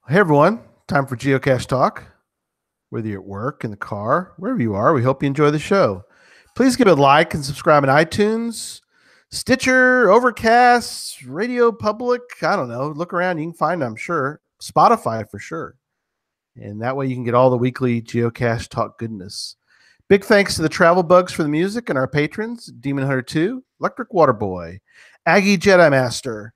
Hey everyone, time for Geocache Talk. Whether you're at work, in the car, wherever you are, we hope you enjoy the show. Please give it a like and subscribe on iTunes, Stitcher, Overcast, Radio Public. I don't know. Look around, you can find, I'm sure, Spotify for sure. And that way you can get all the weekly Geocache Talk goodness. Big thanks to the Travel Bugs for the music and our patrons, Demon Hunter 2, Electric Water Boy, Aggie Jedi Master,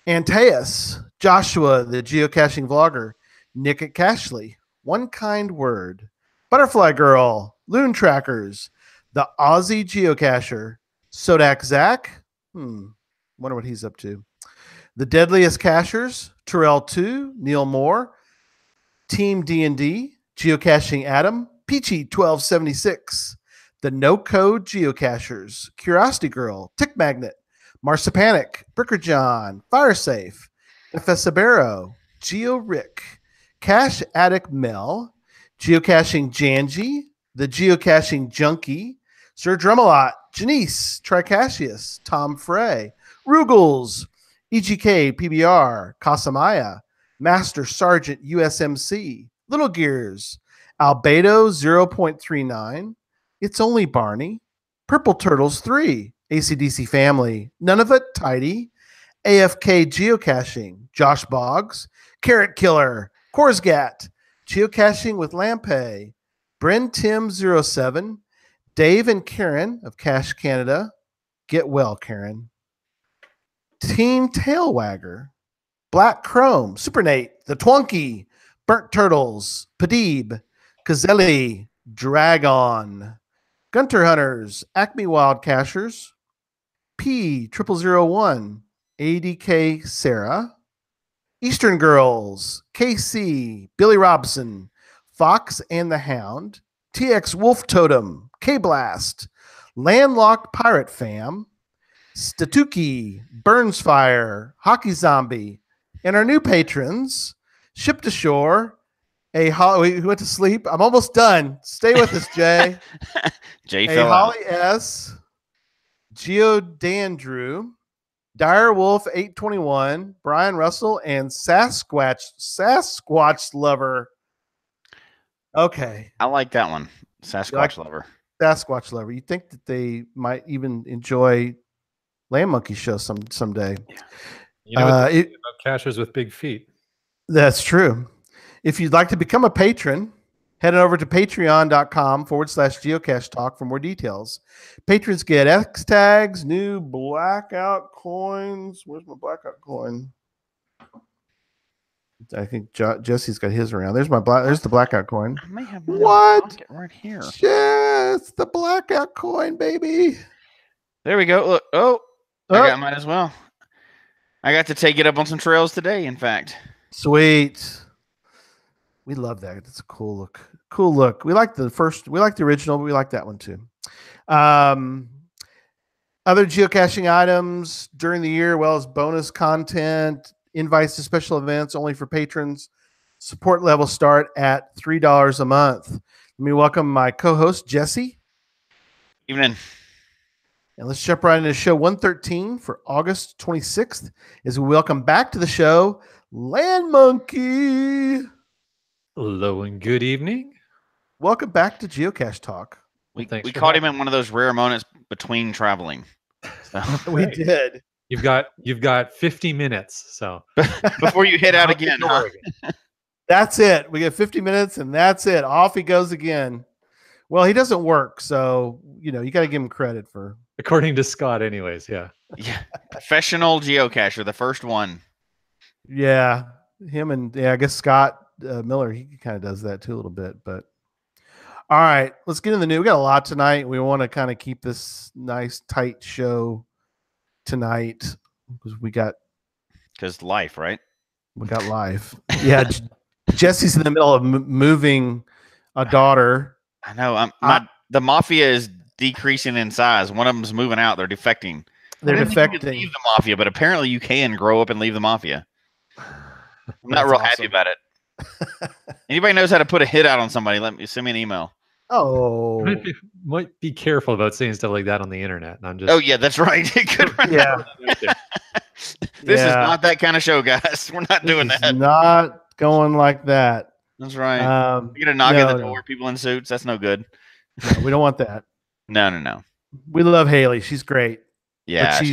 Antaeus, Joshua, the geocaching vlogger, Nick at Cashley, One Kind Word, Butterfly Girl, Loon Trackers, the Aussie Geocacher, Sodak Zach, wonder what he's up to, the Deadliest Cachers, Terrell 2, Neil Moore, Team D&D, Geocaching Adam, Peachy 1276, the No Code Geocachers, Curiosity Girl, Tick Magnet, Marsipanic, Bricker John, Firesafe, Fesabero, Geo Rick, Cache Addict Mel, Geocaching Janji, the Geocaching Junkie, Sir Drumalot, Janice, Tricassius, Tom Frey, Rugels, EGK PBR, Casamaya, Master Sergeant USMC, Little Gears, Albedo 0.39, It's Only Barney, Purple Turtles 3, ACDC Family, None of It Tidy, AFK Geocaching, Josh Boggs, Carrot Killer, Korsgat, Geocaching with Lampe, Bryn Tim 07, Dave and Karen of Cache Canada, Get Well Karen, Team Tailwagger, Black Chrome, Super Nate, The Twonky, Burnt Turtles, Padib, Kazelli, Dragon, Gunter Hunters, Acme Wild Cachers, P0001, ADK Sarah, Eastern Girls, KC, Billy Robson, Fox and the Hound, TX Wolf Totem, K-Blast, Landlocked Pirate Fam, Statuki, Burnsfire, Hockey Zombie, and our new patrons, Ship to Shore, we went to sleep. I'm almost done. Stay with us, Jay. Jay fell Holly out. S, Geo Dandrew, Dire Wolf 821, Brian Russell, and Sasquatch Lover. Okay. I like that one. Sasquatch Lover. Sasquatch Lover. You think that they might even enjoy LANMonkey show someday. Yeah. You know what about cachers with big feet. That's true. If you'd like to become a patron, head over to patreon.com/geocache talk for more details. Patrons get X tags, new blackout coins. Where's my blackout coin? I think Jesse's got his around. There's the blackout coin. I may have what? Right here. Yes, the blackout coin, baby. There we go. Look. Oh, I got mine as well. I got to take it up on some trails today, in fact. Sweet. We love that. It's a cool look. Cool look. We like the original, but we like that one too. Other geocaching items during the year, well as bonus content, invites to special events only for patrons. Support levels start at $3 a month. Let me welcome my co-host, Jesse. Evening. And let's jump right into show 113 for August 26th as we welcome back to the show, LANMonkey. Hello and good evening. Welcome back to Geocache Talk. We caught him in one of those rare moments between traveling. So. We did. You've got 50 minutes. So before you head out again. Huh? That's it. We get 50 minutes and that's it. Off he goes again. Well, he doesn't work, so you got to give him credit for. According to Scott, anyways, yeah. Yeah, professional geocacher, the first one. Yeah, him and I guess Scott Miller, he kind of does that too a little bit. But all right, let's get in the news. We got a lot tonight. We want to kind of keep this nice tight show tonight because life, right? We got life. Yeah, Jesse's in the middle of moving a daughter. I know. The mafia is decreasing in size. One of them's moving out. They're defecting. They're defecting. You can leave the mafia, but apparently you can grow up and leave the mafia. I'm not real happy about it. Anybody knows how to put a hit out on somebody? Send me an email. Oh, might be careful about saying stuff like that on the internet. I'm just. Oh yeah, that's right. It could yeah. This is not that kind of show, guys. We're not doing that. Not going like that. That's right. You get a knock at the door, people in suits. That's no good. No, we don't want that. No. We love Haley. She's great. Yeah, but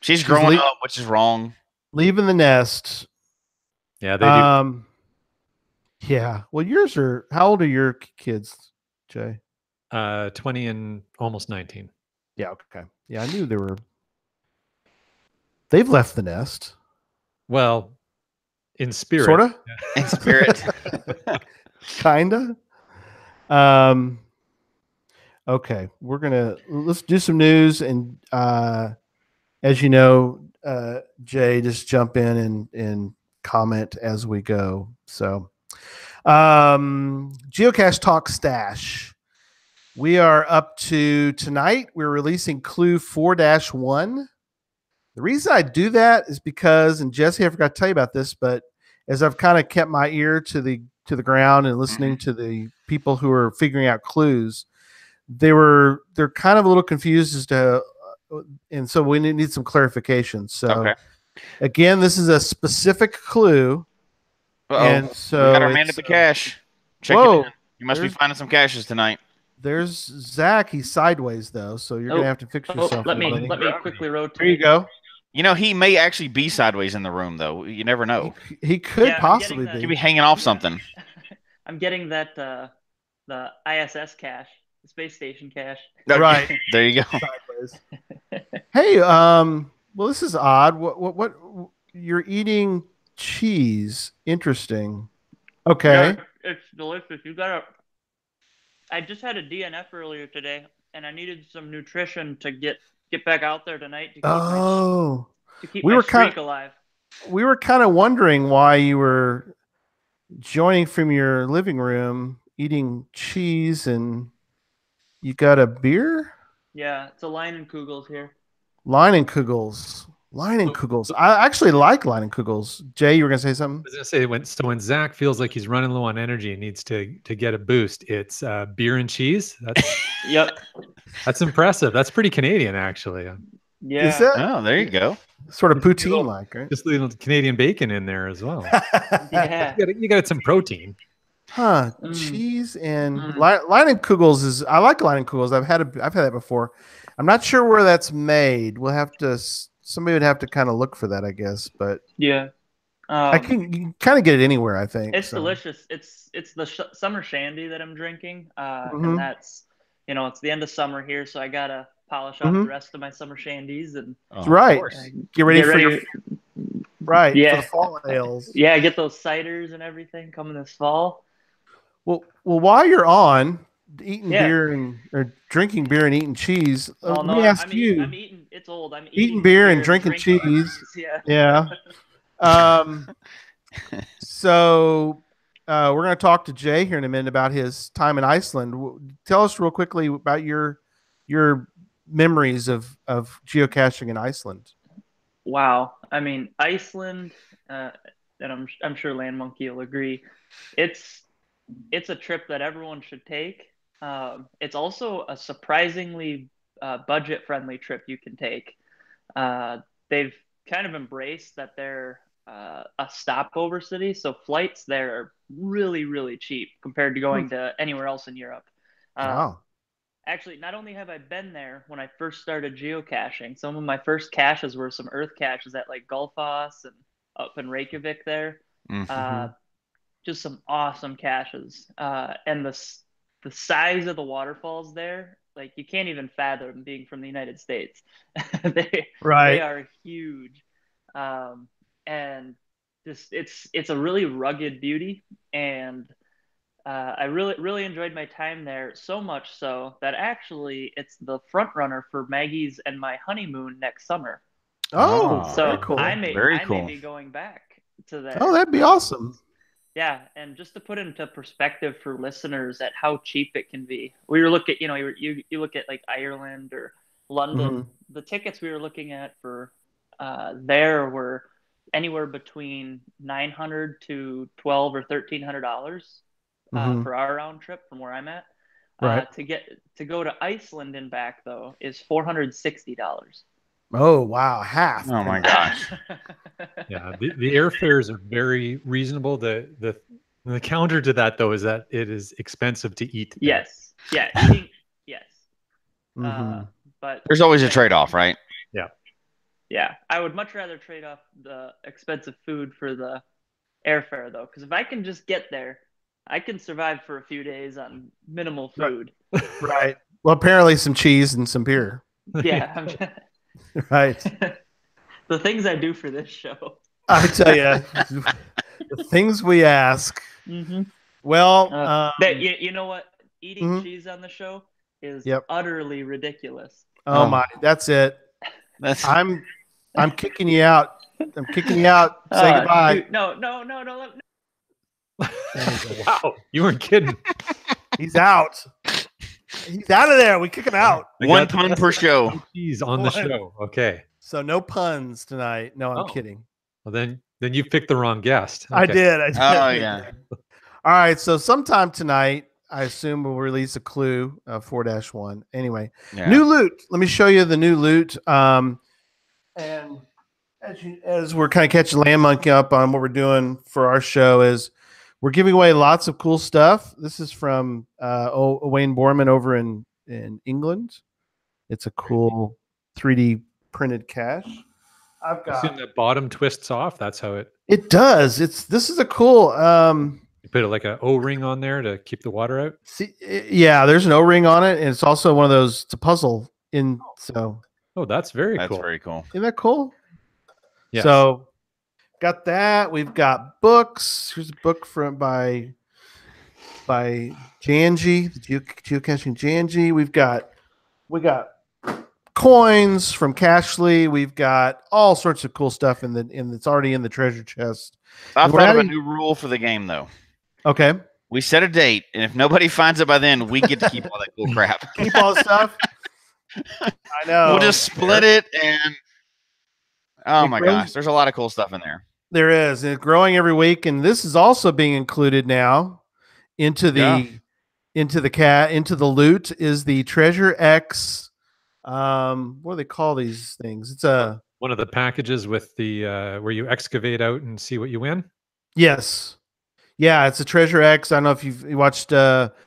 she's growing up, which is wrong. Leaving the nest. Yeah, they do. Yeah. Well, yours are. How old are your kids, Jay? 20 and almost 19. Yeah. Okay. Yeah, I knew they were. They've left the nest. Well, in spirit. Sorta. In spirit. Kinda. Okay, let's do some news, and as you know, Jay, just jump in and comment as we go. So, Geocache Talk Stash. We are up to tonight. We're releasing Clue 4-1. The reason I do that is because, and Jesse, I forgot to tell you about this, but as I've kind of kept my ear to the ground and listening to the people who are figuring out clues, they're kind of a little confused as to, and so we need some clarification. So again, this is a specific clue. And so we got our man at the cache. Check it in. You must be finding some caches tonight. There's Zach. He's sideways though, so you're gonna have to fix yourself. Let me quickly rotate. There you go. You know, he may actually be sideways in the room, though. You never know. He could possibly be. He could be hanging off something. I'm getting that the ISS cache, the space station cache. Right. There you go. Sideways. Hey, well, this is odd. What you're eating cheese? Interesting. Okay. Yeah, it's delicious. I just had a DNF earlier today, and I needed some nutrition to get back out there tonight to keep my streak alive. We were kind of wondering why you were joining from your living room eating cheese, and you got a beer? Yeah, it's a Leinenkugels here. Leinenkugels. I actually like Leinenkugels. Jay, you were gonna say something? I was gonna say when Zach feels like he's running low on energy and needs to get a boost, it's beer and cheese. Yep. That's impressive. That's pretty Canadian, actually. Yeah. Is it? Oh, there you go. Sort of poutine-like, right? Just a little Canadian bacon in there as well. Yeah. You got some protein. Huh? Cheese and Leinenkugels is. I like Leinenkugels. I've had that before. I'm not sure where that's made. We'll have to. Somebody would have to kind of look for that, I guess. But yeah, you can kind of get it anywhere. I think it's delicious. It's the summer shandy that I'm drinking, and that's it's the end of summer here, so I gotta polish off the rest of my summer shandies and get ready for your for the fall ales. Yeah, get those ciders and everything coming this fall. Well, while you're on eating beer or drinking beer and eating cheese, let me ask you. I'm eating. It's old. I'm eating beer and drinking cheese. Yeah. So we're going to talk to Jay here in a minute about his time in Iceland. Tell us real quickly about your memories of geocaching in Iceland. Wow. I mean, Iceland, and I'm sure LANMonkey will agree. It's a trip that everyone should take. It's also a surprisingly budget-friendly trip you can take. They've kind of embraced that they're a stopover city, so flights there are really, really cheap compared to going to anywhere else in Europe. Wow. Actually, not only have I been there when I first started geocaching, some of my first caches were some earth caches at like Gullfoss and up in Reykjavik there. Just some awesome caches. And the size of the waterfalls there, like you can't even fathom being from the United States. They are huge. And just it's a really rugged beauty, and I really enjoyed my time there, so much so that actually it's the front runner for Maggie's and my honeymoon next summer. Oh, so very cool. I may be going back to there. Oh, that'd be awesome. Yeah, and just to put into perspective for listeners at how cheap it can be, we were looking, you look at like Ireland or London. The tickets we were looking at for there were anywhere between $900 to $1,200 or $1,300 for our round trip from where I'm at. To go to Iceland and back though is $460. Oh wow, half. Oh my gosh. Yeah, the airfares are very reasonable. The counter to that though is that it is expensive to eat there. Yes. Yeah. Eating. Yes. Mm-hmm. But There's always a yeah, trade-off, right? Yeah. yeah, I would much rather trade off the expensive food for the airfare though, because if I can just get there, I can survive for a few days on minimal food. Right. Well, apparently some cheese and some beer. Yeah. Right. The things I do for this show. I tell you, the things we ask. Mm-hmm. Well, you know what? Eating cheese on the show is utterly ridiculous. Oh my, that's it. That's I'm kicking you out. I'm kicking you out. Say goodbye. Dude, no. Wow, you weren't kidding. He's out. He's out of there. We kick him out. one pun per show. Cheese on the show. Okay. So no puns tonight. No, I'm kidding. Well, then you picked the wrong guest. Okay. I did. Oh yeah. All right. So sometime tonight, I assume we'll release a clue 4-1. Anyway, new loot. Let me show you the new loot. And as we're kind of catching LANMonkey up on what we're doing for our show is we're giving away lots of cool stuff. This is from Wayne Borman over in England. It's a cool 3D printed cache. I've got. Assume the bottom twists off. That's how it. It does. This is a cool. You put like an O-ring on there to keep the water out. See, yeah, there's an O-ring on it, and it's also one of those. It's a puzzle in. So. Oh, that's very cool. That's very cool. Isn't that cool? Yes. So, got that. We've got books. Here's a book by Janji, the Geocaching Janji. We got coins from Cashly. We've got all sorts of cool stuff it's already in the treasure chest. I thought of a new rule for the game though. Okay. We set a date, and if nobody finds it by then, we get to keep all that cool crap. Keep all the stuff. I know. We'll just split it, and oh my gosh, there's a lot of cool stuff in there. There is. It's growing every week, and this is also being included now into the loot is the Treasure X. What do they call these things? It's one of the packages with the where you excavate out and see what you win. Yes. Yeah, it's a Treasure X. I don't know if you watched Daryl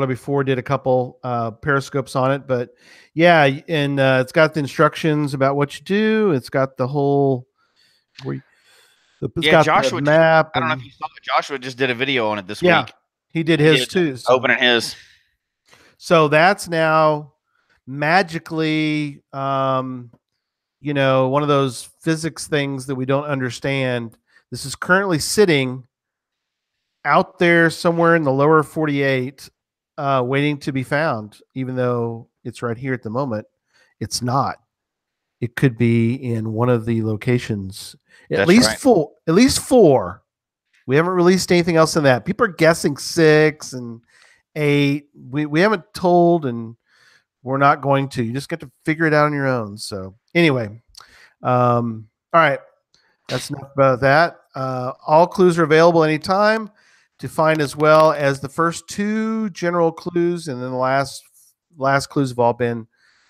before did a couple periscopes on it, but yeah, and it's got the instructions about what you do. It's got the whole Joshua the map. I don't know if you saw it. Joshua just did a video on it this week. He did his too. So. Opening his. So that's now magically, one of those physics things that we don't understand. This is currently sitting out there somewhere in the lower 48, waiting to be found, even though it's right here at the moment. It's not. It could be in one of the locations. At least four. We haven't released anything else in that. People are guessing 6 and 8. We haven't told, and we're not going to. You just get to figure it out on your own. So anyway, all right. That's enough about that. All clues are available anytime to find, as well as the first 2 general clues, and then the last clues have all been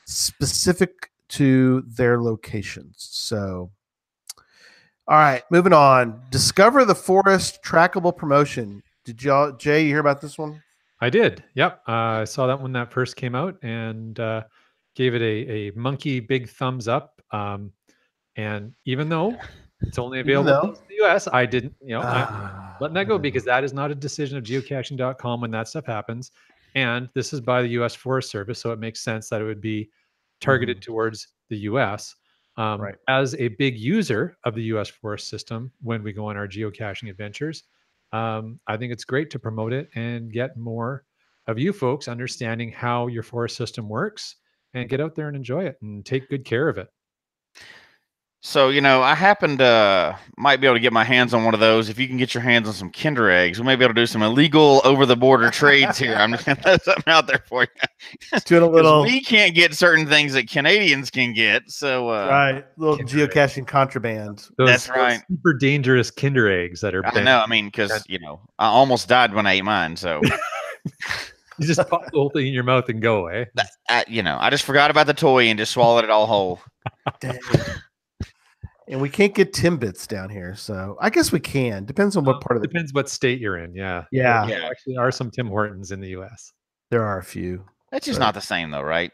specific to their locations. So, all right, moving on. Discover the Forest trackable promotion. Did Jay, you hear about this one? I did. Yep. I saw that when that first came out and gave it a monkey big thumbs up. And even though it's only available in the US, I didn't, I'm letting that go because that is not a decision of geocaching.com when that stuff happens. And this is by the US Forest Service, so it makes sense that it would be targeted towards the US. Right. As a big user of the US Forest System, when we go on our geocaching adventures, I think it's great to promote it and get more of you folks understanding how your forest system works and get out there and enjoy it and take good care of it. So, I happen to might be able to get my hands on one of those. If you can get your hands on some Kinder eggs, we may be able to do some illegal over-the-border trades here. I'm just going to throw something out there for you. Doing a little. We can't get certain things that Canadians can get. So, right, little geocaching contraband. That's right. Super dangerous Kinder eggs that are. I know. I mean, because I almost died when I ate mine. So. You just pop the whole thing in your mouth and go away. I just forgot about the toy and just swallowed it all whole. Dang. And we can't get Timbits down here, so I guess we can. Depends on what part of the. Depends what state you're in. Yeah. Yeah. There actually are some Tim Hortons in the U.S. There are a few. That's just not the same, though, right?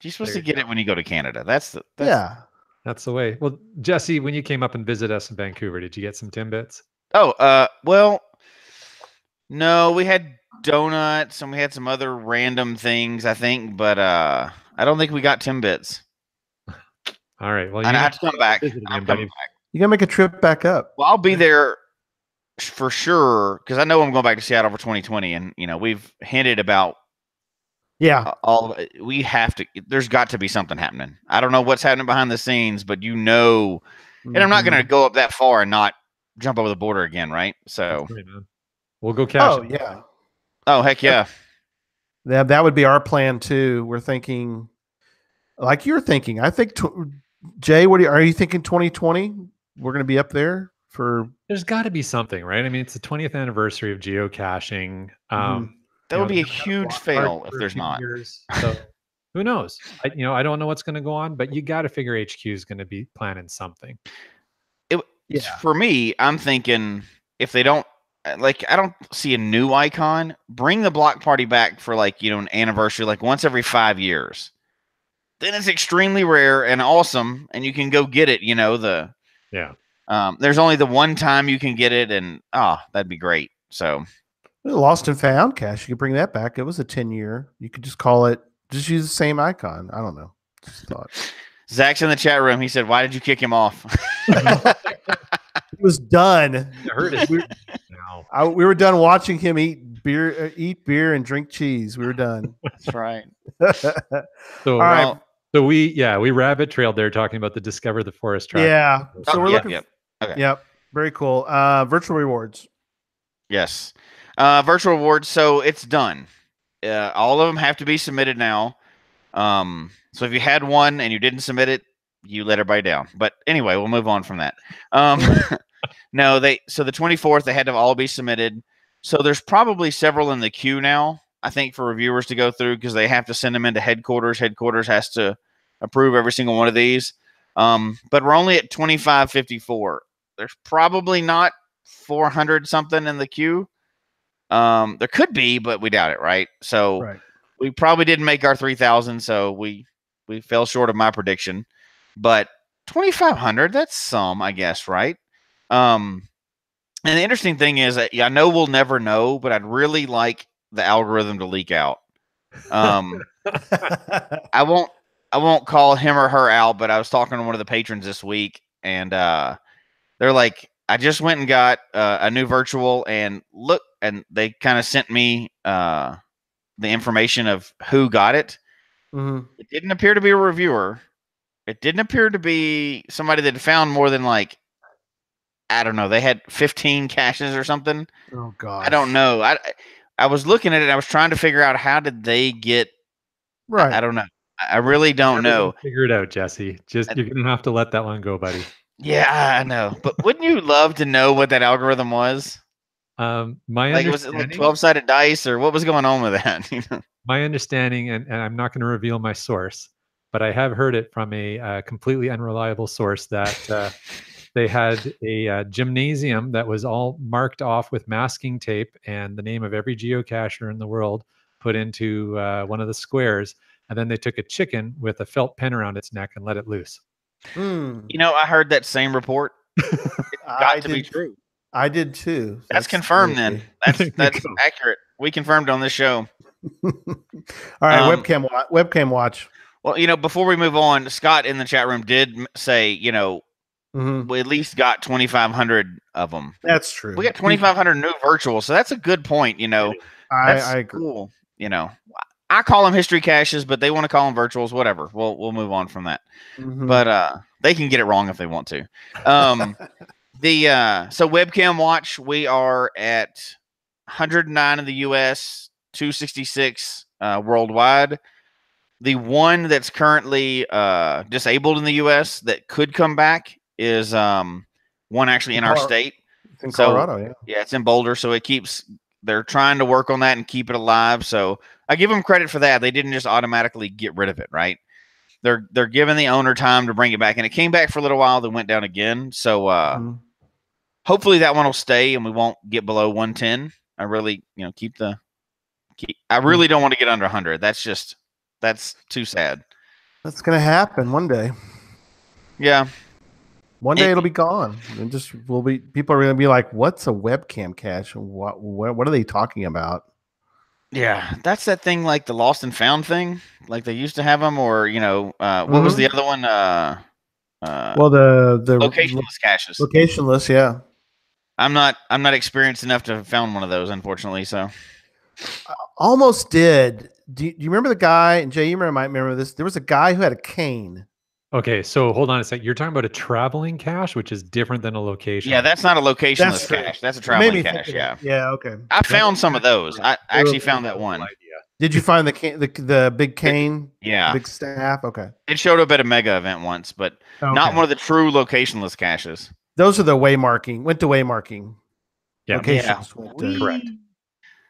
You're supposed to get it when you go to Canada. That's the way. Well, Jesse, when you came up and visited us in Vancouver, did you get some Timbits? Oh, well, no, we had donuts and we had some other random things, I think, but I don't think we got Timbits. All right. Well, I have to come back. You gotta make a trip back up. Well, I'll be there for sure because I know I'm going back to Seattle for 2020, and we've hinted about. Yeah, all of it. We have to. There's got to be something happening. I don't know what's happening behind the scenes, but and I'm not going to go up that far and not jump over the border again, right? So we'll go cash. Oh yeah. Oh heck yeah. That would be our plan too. We're thinking, like you're thinking. I think, Jay, are you thinking? 2020, we're going to be up there for. There's got to be something, right? I mean, it's the 20th anniversary of geocaching. That would be a huge fail if there's not. So who knows? I don't know what's going to go on, but you got to figure HQ is going to be planning something. For me, I'm thinking if they don't, I don't see a new icon. Bring the block party back for an anniversary, once every 5 years. Then it's extremely rare and awesome, and you can go get it. There's only the one time you can get it, and that'd be great. So. Lost and Found cache. You could bring that back. It was a 10-year. You could just just use the same icon. I don't know. Just thought. Zach's in the chat room. He said, "Why did you kick him off?" It was done. I heard it. We were done watching him eat beer and drink cheese. We were done. That's right. So, all right. So we rabbit trailed there talking about the Discover the Forest track. Yeah. So we're looking. Yep. Okay. Yep. Very cool. Virtual rewards. Yes. Virtual rewards. So it's done. All of them have to be submitted now. So if you had one and you didn't submit it, you let everybody down. But anyway, we'll move on from that. No, so the 24th, they had to all be submitted. So there's probably several in the queue now, I think, for reviewers to go through because they have to send them into headquarters. Headquarters has to approve every single one of these. But we're only at 2554. There's probably not 400 something in the queue. There could be, but we doubt it, right? So we probably didn't make our 3,000, so we fell short of my prediction. But 2,500, that's some, I guess, right? And the interesting thing is that I know we'll never know, but I'd really like the algorithm to leak out. I won't call him or her out, but I was talking to one of the patrons this week, and they're like, I just went and got a new virtual, and they kind of sent me the information of who got it. Mm-hmm. It didn't appear to be a reviewer. It didn't appear to be somebody that found more than I don't know. They had 15 caches or something. Oh God, I don't know. I was looking at it. I was trying to figure out how did they get. Right. I don't know. I really don't know. Figure it out, Jesse. You're gonna have to let that one go, buddy. Yeah, I know. But wouldn't you love to know what that algorithm was? Was it 12-sided dice or what was going on with that? My understanding, and I'm not going to reveal my source, but I have heard it from a completely unreliable source that they had a gymnasium that was all marked off with masking tape and the name of every geocacher in the world put into one of the squares. And then they took a chicken with a felt pin around its neck and let it loose. I heard that same report. It got to be true. I did too. That's confirmed then. That's accurate. We confirmed on this show. All right, webcam watch. Well, before we move on, Scott in the chat room did say, we at least got 2,500 of them. That's true. We got 2,500 new virtuals, so that's a good point. I agree. Cool. I call them history caches, but they want to call them virtuals. Whatever. We'll move on from that. Mm-hmm. But they can get it wrong if they want to. So webcam watch, we are at 109 in the US, 266 worldwide. The one that's currently disabled in the US that could come back is one actually in our state. It's in Colorado, yeah, it's in Boulder. So they're trying to work on that and keep it alive. So I give them credit for that. They didn't just automatically get rid of it, right? They're giving the owner time to bring it back, and it came back for a little while, then went down again. So hopefully that one will stay, and we won't get below 110. I really, I really don't want to get under 100. That's too sad. That's gonna happen one day. Yeah. One day it'll be gone, and people are gonna be like, "What's a webcam cache? What are they talking about?" Yeah, that's that thing like the lost and found thing, like they used to have them, or what was the other one? Well, the locationless caches. Locationless, yeah. I'm not experienced enough to have found one of those, unfortunately. So almost did. Do you remember the guy? And Jay, you might remember this. There was a guy who had a cane. Okay, so hold on a sec. You're talking about a traveling cache, which is different than a location. Yeah, that's not a locationless cache. That's a traveling cache. Yeah. Yeah. Okay. I found some of those. I actually found that one. Did you find the big cane? Yeah. Big staff. Okay. It showed up at a mega event once, but not one of the true locationless caches. Those are the waymarking. Went to waymarking. Yeah. Locations Yeah. went to, correct.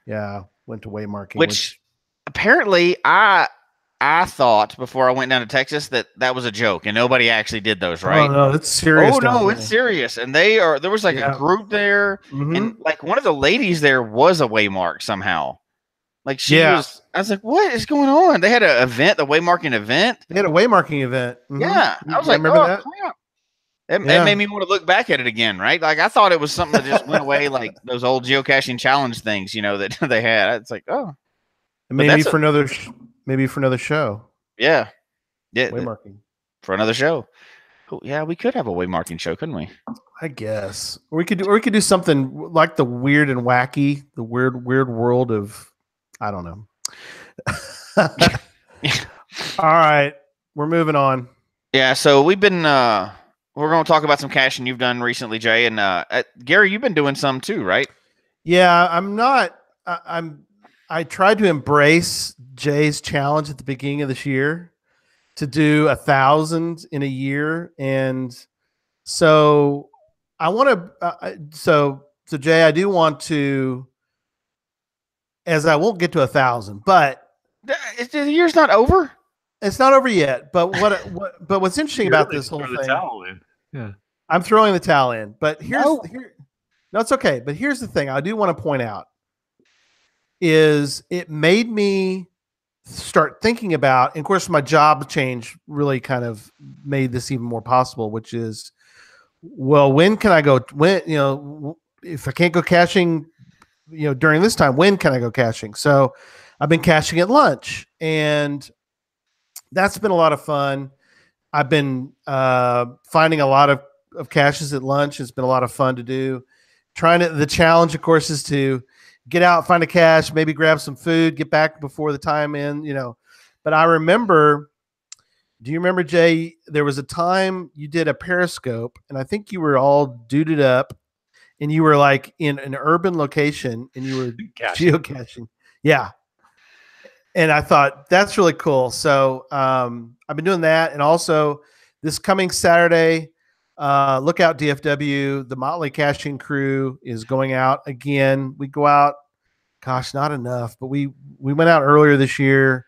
Yeah. Went to waymarking. Which apparently I thought before I went down to Texas that was a joke and nobody actually did those, right? Oh no, it's serious. Oh no, it's serious. And there was like a group there, and like one of the ladies there was a waymark somehow. Like she was. I was like, what is going on? They had an event, the waymarking event. They had a waymarking event. Yeah, I was like, remember that? Crap. It made me want to look back at it again, right? Like I thought it was something that just went away, like those old geocaching challenge things, that they had. It's like, oh, maybe for another show. Yeah, waymarking for another show. Oh, yeah, we could have a waymarking show, couldn't we? I guess we could do something like the weird and wacky, the weird world of, I don't know. All right, we're moving on. Yeah, so we've been we're going to talk about some caching you've done recently, Jay, and Gary, you've been doing some too, right? Yeah, I tried to embrace Jay's challenge at the beginning of this year to do 1,000 in a year, and so I want to. So Jay, I do want to, as I won't get to 1,000, but the year's not over. It's not over yet. But but what's interesting about this whole thing? Yeah, I'm throwing the towel in. But no, it's okay. But here's the thing: I do want to point out is it made me start thinking about, and of course, my job change really kind of made this even more possible. Which is, well, when can I go? When if I can't go caching, during this time, when can I go caching? So I've been caching at lunch, and that's been a lot of fun. I've been finding a lot of caches at lunch. It's been a lot of fun to do. The challenge, of course, is to get out, find a cache, maybe grab some food, get back before the time in, But I remember, do you remember, Jay, there was a time you did a Periscope, and I think you were all duded up, and you were like in an urban location, and you were geocaching. Yeah. And I thought that's really cool. So I've been doing that. And also this coming Saturday, look out DFW, the Motley Caching crew is going out again. We go out, gosh, not enough, but we went out earlier this year,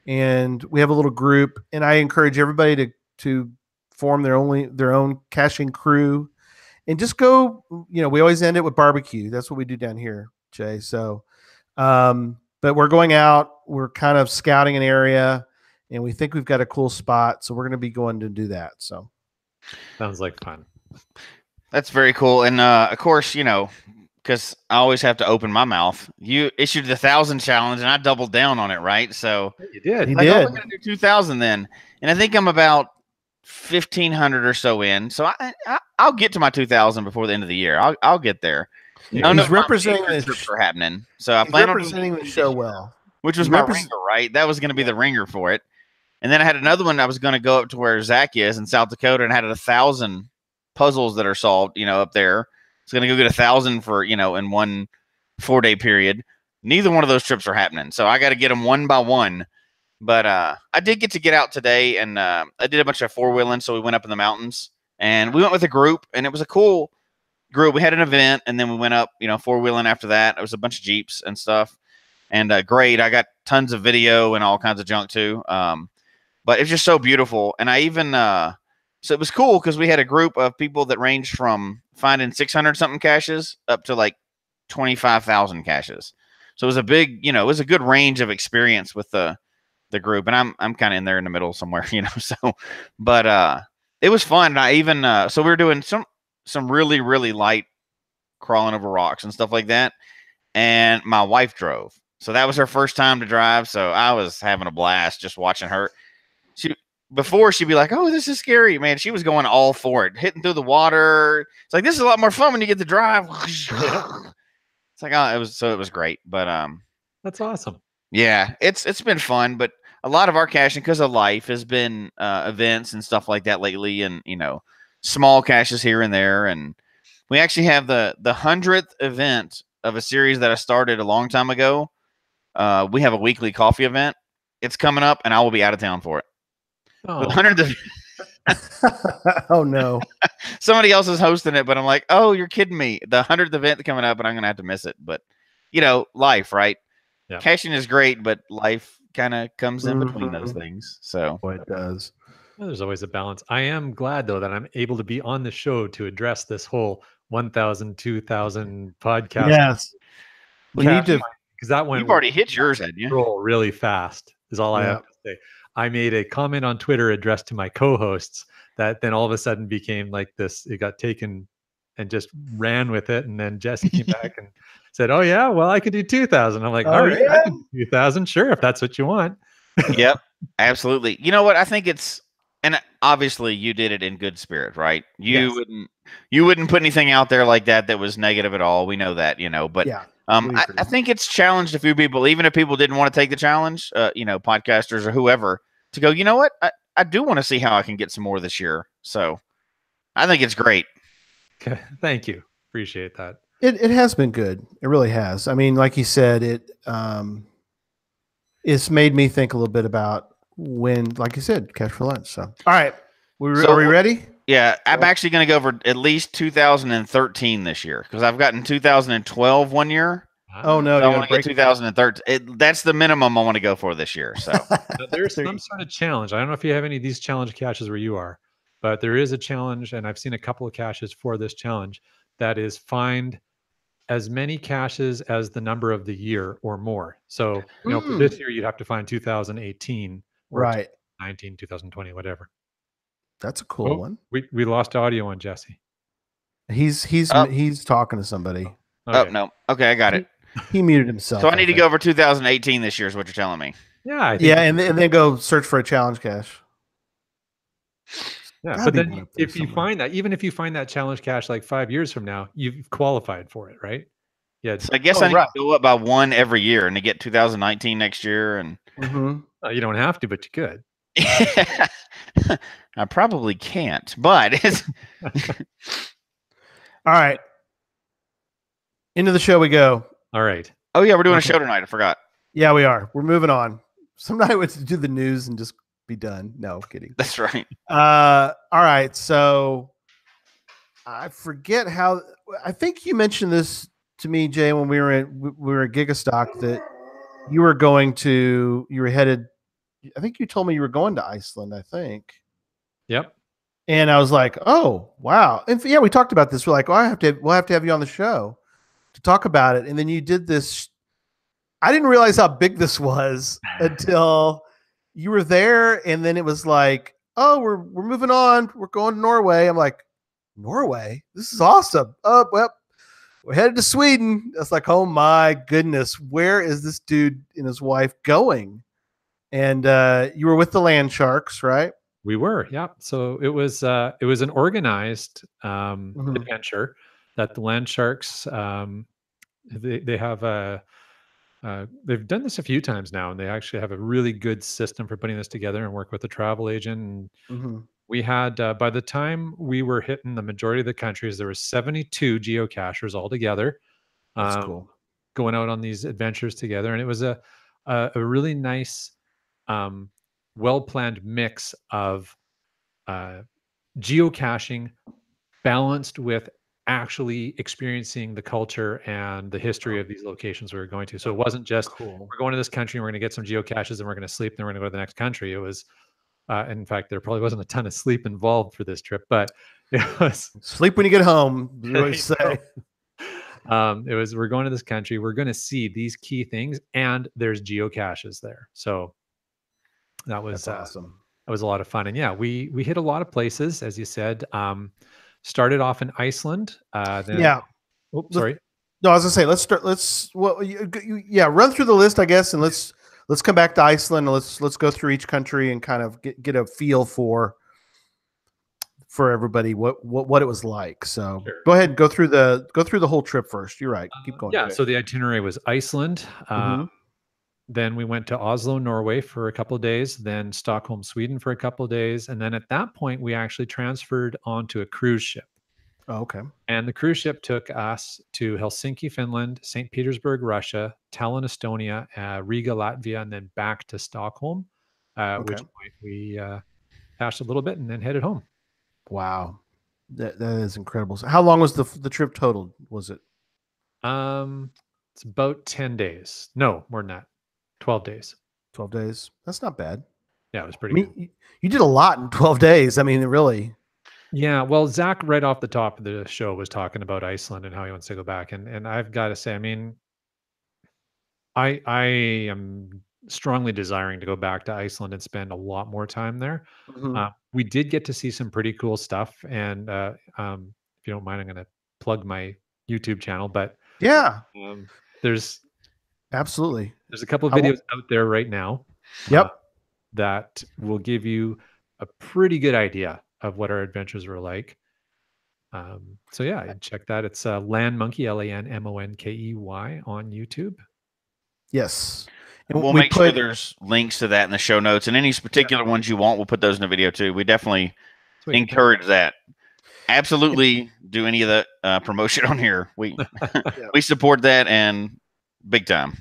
and we have a little group, and I encourage everybody to form their own caching crew and just go, we always end it with barbecue. That's what we do down here, Jay. So, but we're going out, we're kind of scouting an area, and we think we've got a cool spot. So we're going to be going to do that. So sounds like fun. That's very cool. And of course, because I always have to open my mouth. You issued the 1,000 challenge, and I doubled down on it, right? So you did. He did. I'm going to do 2,000 then, and I think I'm about 1,500 or so in. So I'll get to my 2,000 before the end of the year. I'll get there. Yeah, he's representing the trips are happening. So I plan on representing the show well, which was my ringer, right? That was going to be the ringer for it. And then I had another one. I was going to go up to where Zach is in South Dakota, and had 1,000 puzzles that are solved, up there. It's going to go get 1,000 for, in one 4-day period. Neither one of those trips are happening. So I got to get them one by one. But I did get out today, and I did a bunch of 4-wheeling. So we went up in the mountains, and we went with a group, and it was a cool group. We had an event, and then we went up, 4-wheeling after that. It was a bunch of Jeeps and stuff. and great. I got tons of video and all kinds of junk too. But it's just so beautiful. And I even so it was cool because we had a group of people that ranged from finding 600 something caches up to like 25,000 caches. So it was a big, you know, it was a good range of experience with the group, and I'm kind of in there in the middle somewhere, you know. So, but it was fun. And I even so we were doing some really light crawling over rocks and stuff like that. And my wife drove, so that was her first time to drive. So I was having a blast just watching her. Before she'd be like, "Oh, this is scary, man." She was going all for it, hitting through the water. It's like, this is a lot more fun when you get to drive. It's like, oh, it was great. But that's awesome. Yeah, it's been fun, but a lot of our caching because of life has been events and stuff like that lately, and you know, small caches here and there. And we actually have the 100th event of a series that I started a long time ago. We have a weekly coffee event. It's coming up, and I will be out of town for it. Oh. The 100th. Oh no! Somebody else is hosting it, but I'm like, oh, you're kidding me. The 100th event coming up, and I'm gonna have to miss it. But you know, life, right? Yeah. Caching is great, but life kind of comes in between those things. So it does. Well, there's always a balance. I am glad though that I'm able to be on the show to address this whole 1,000, 2,000 podcast. Yes, we need to, because that went. You've already hit yours, hadn't you? Roll really fast is all I have to say. I made a comment on Twitter addressed to my co-hosts that then all of a sudden became like this. It got taken and just ran with it, and then Jesse came back and said, "Oh yeah, well I could do 2,000." I'm like, "All right, I can do 2,000, sure, if that's what you want." Yep, absolutely. You know what? I think it's, and obviously you did it in good spirit, right? You wouldn't put anything out there like that was negative at all. We know that, you know, but I think it's challenged a few people, even if people didn't want to take the challenge, you know, podcasters or whoever, to go, you know what? I do want to see how I can get some more this year. So I think it's great. Okay. Thank you. Appreciate that. It has been good. It really has. I mean, like you said, it's made me think a little bit about when, like you said, cache for lunch. So, all right. Are we ready? Yeah, I'm actually going to go over at least 2013 this year because I've gotten 2012 one year. Oh no, so I want to get 2013. That's the minimum I want to go for this year. So there's some sort of challenge. I don't know if you have any of these challenge caches where you are, but there is a challenge, and I've seen a couple of caches for this challenge that is find as many caches as the number of the year or more. So, you know, for this year, you'd have to find 2018 or right, 2019, 2020, whatever. That's a cool one. We lost audio on Jesse. He's talking to somebody. Okay. Oh no. Okay, I got it. He muted himself. So I need to go over 2018 this year is what you're telling me. Yeah. And then go search for a challenge cache. Yeah, but then if you find that, even if you find that challenge cache like 5 years from now, you've qualified for it, right? Yeah. So I guess I need to go up by one every year and to get 2019 next year. And you don't have to, but you could. I probably can't, but it's all right. Into the show we go. All right. Oh yeah, we're doing a show tonight. I forgot. Yeah, we are. We're moving on. Somebody wants to do the news and just be done. No, kidding. That's right. All right. So I forget how. I think you mentioned this to me, Jay, when we were at Gigastock, that you were headed. I think you told me you were going to Iceland. I think. Yep. And I was like, oh wow, and yeah, we talked about this. We're like, we'll have to have you on the show to talk about it. And then you did this. I didn't realize how big this was until you were there, and then it was like, oh, we're moving on. We're going to Norway. I'm like, Norway? This is awesome. Oh, well, we're headed to Sweden. It's like, oh my goodness, where is this dude and his wife going? And you were with the Land Sharks, right? We were, yeah. So it was an organized adventure that the Land Sharks they have they've done this a few times now, and they actually have a really good system for putting this together and work with a travel agent. And we had by the time we were hitting the majority of the countries, there were 72 geocachers altogether. That's cool. Going out on these adventures together, and it was a really nice, well-planned mix of geocaching balanced with actually experiencing the culture and the history of these locations we were going to. So it wasn't just Cool. we're going to this country and we're going to get some geocaches and we're going to sleep, then we're going to go to the next country. It was, in fact, there probably wasn't a ton of sleep involved for this trip, but it was Sleep when you get home. We always say. It was, we're going to this country, we're going to see these key things, and there's geocaches there. So that was That's awesome. that was a lot of fun. And yeah, we hit a lot of places, as you said. Started off in Iceland. Then, Yeah. Oh, sorry. No, I was gonna say run through the list, I guess, and let's come back to Iceland and let's go through each country and kind of get a feel for everybody what it was like. So Sure. Go ahead and go through the whole trip first. You're right. Keep going. Yeah. So the itinerary was Iceland. Then we went to Oslo, Norway for a couple of days, then Stockholm, Sweden for a couple of days. And then at that point, we actually transferred onto a cruise ship. Oh, okay. And the cruise ship took us to Helsinki, Finland, St. Petersburg, Russia, Tallinn, Estonia, Riga, Latvia, and then back to Stockholm, at which point we passed a little bit and then headed home. Wow. That is incredible. So how long was the trip total? Was it? It's about 10 days. No, more than that. 12 days. 12 days. That's not bad. Yeah, it was pretty good. You did a lot in 12 days. I mean, really. Yeah, well, Zach, right off the top of the show, was talking about Iceland and how he wants to go back. And I've got to say, I mean, I am strongly desiring to go back to Iceland and spend a lot more time there. We did get to see some pretty cool stuff. And if you don't mind, I'm going to plug my YouTube channel. But yeah, there's absolutely a couple of videos out there right now. Yep. That will give you a pretty good idea of what our adventures were like. So yeah, check that. It's LANMonkey, LANMonkey on YouTube. Yes. And we'll make sure there's links to that in the show notes, and any particular ones you want, we'll put those in the video too. We definitely encourage that. Absolutely do any of the promotion on here. We we support that, and big time.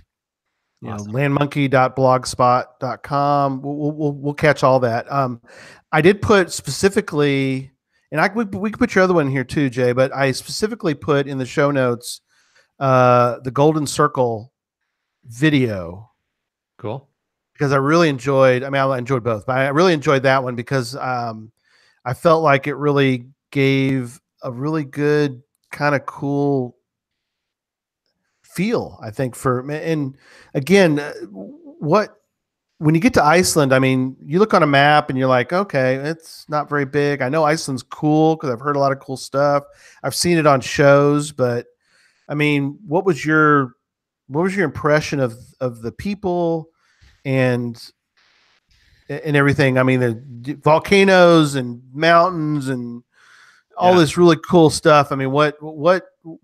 Awesome. LANMonkey.blogspot.com. We'll catch all that. I did put specifically, and we could put your other one here too, Jay, but I specifically put in the show notes the Golden Circle video. Cool. Because I really enjoyed, I enjoyed both, but I really enjoyed that one because I felt like it really gave a really good kind of cool feel, I think, and again, when you get to Iceland, I mean, you look on a map and you're like, okay, it's not very big. I know Iceland's cool because I've heard a lot of cool stuff. I've seen it on shows, but I mean, what was your impression of the people and everything? I mean, the volcanoes and mountains and all this really cool stuff. I mean, what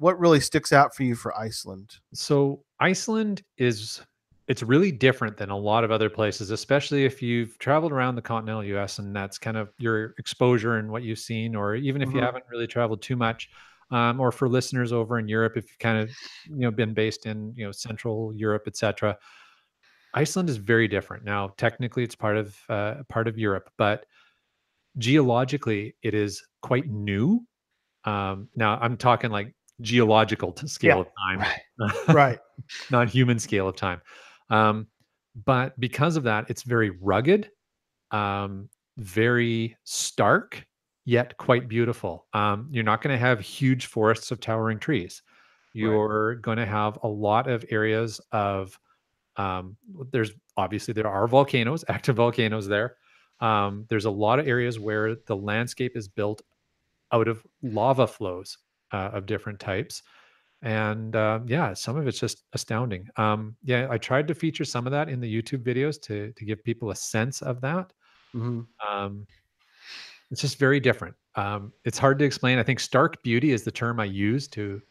really sticks out for you for Iceland? So Iceland it's really different than a lot of other places, especially if you've traveled around the continental US and that's kind of your exposure and what you've seen, or even if you haven't really traveled too much, or for listeners over in Europe, if you've kind of, been based in, Central Europe, etc. Iceland is very different. Now, technically it's part of Europe, but geologically it is quite new. Now I'm talking like geological scale of time, right? Not human scale of time. But because of that, it's very rugged, very stark, yet quite beautiful. You're not going to have huge forests of towering trees. You're going to have a lot of areas of, there are volcanoes, active volcanoes there. There's a lot of areas where the landscape is built out of lava flows of different types. And some of it's just astounding. I tried to feature some of that in the YouTube videos to give people a sense of that. It's just very different. It's hard to explain. I think stark beauty is the term I use to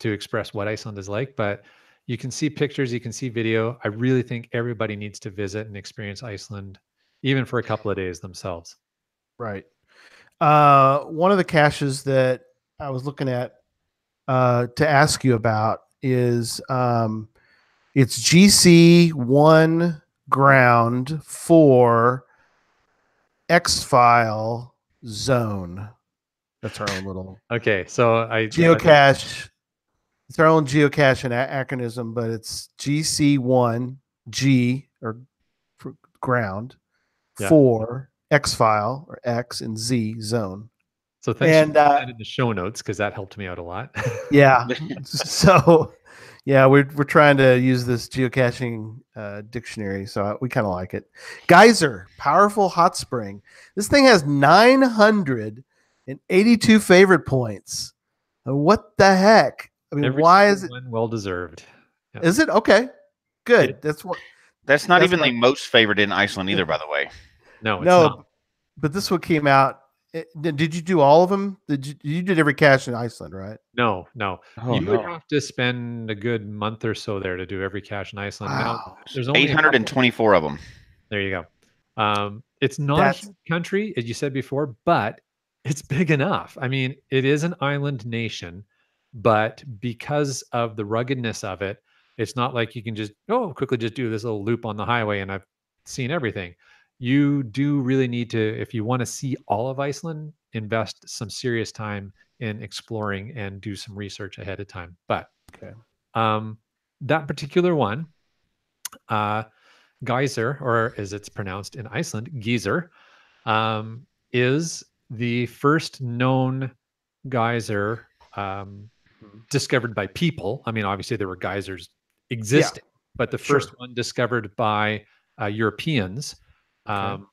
express what Iceland is like, but you can see pictures, you can see video. I really think everybody needs to visit and experience Iceland, even for a couple of days themselves. Right. One of the caches that I was looking at to ask you about is it's GC1 ground for X-File zone. That's our own little Okay, so geocache. It's our own geocache and acronym, but it's GC1 G or for ground, Yeah. 4 X file or X and Z zone. So thanks for And putting that in the show notes because that helped me out a lot. yeah, so yeah, we're trying to use this geocaching dictionary, so we kind of like it. Geyser, powerful hot spring. This thing has 982 favorite points. What the heck? I mean, Every why single is it? one well deserved. Yeah. Is it okay? Good. That's what. That's not That's even what- the most favorite in Iceland either, by the way. No, it's No, not. but this one came out. Did you do all of them? You did every cache in Iceland, right? No. Oh, You would no. have to spend a good month or so there to do every cache in Iceland. Now, Wow. there's only a couple. 824 of them. There you go. It's not a That's- huge country, as you said before, but it's big enough. I mean, it is an island nation, but because of the ruggedness of it, it's not like you can just quickly just do this little loop on the highway and I've seen everything. You do really need to, if you want to see all of Iceland, invest some serious time in exploring and do some research ahead of time. But Okay. that particular one, Geyser, or as it's pronounced in Iceland, Geyser, is the first known geyser discovered by people. I mean, obviously there were geysers existing, but the first one discovered by Europeans, and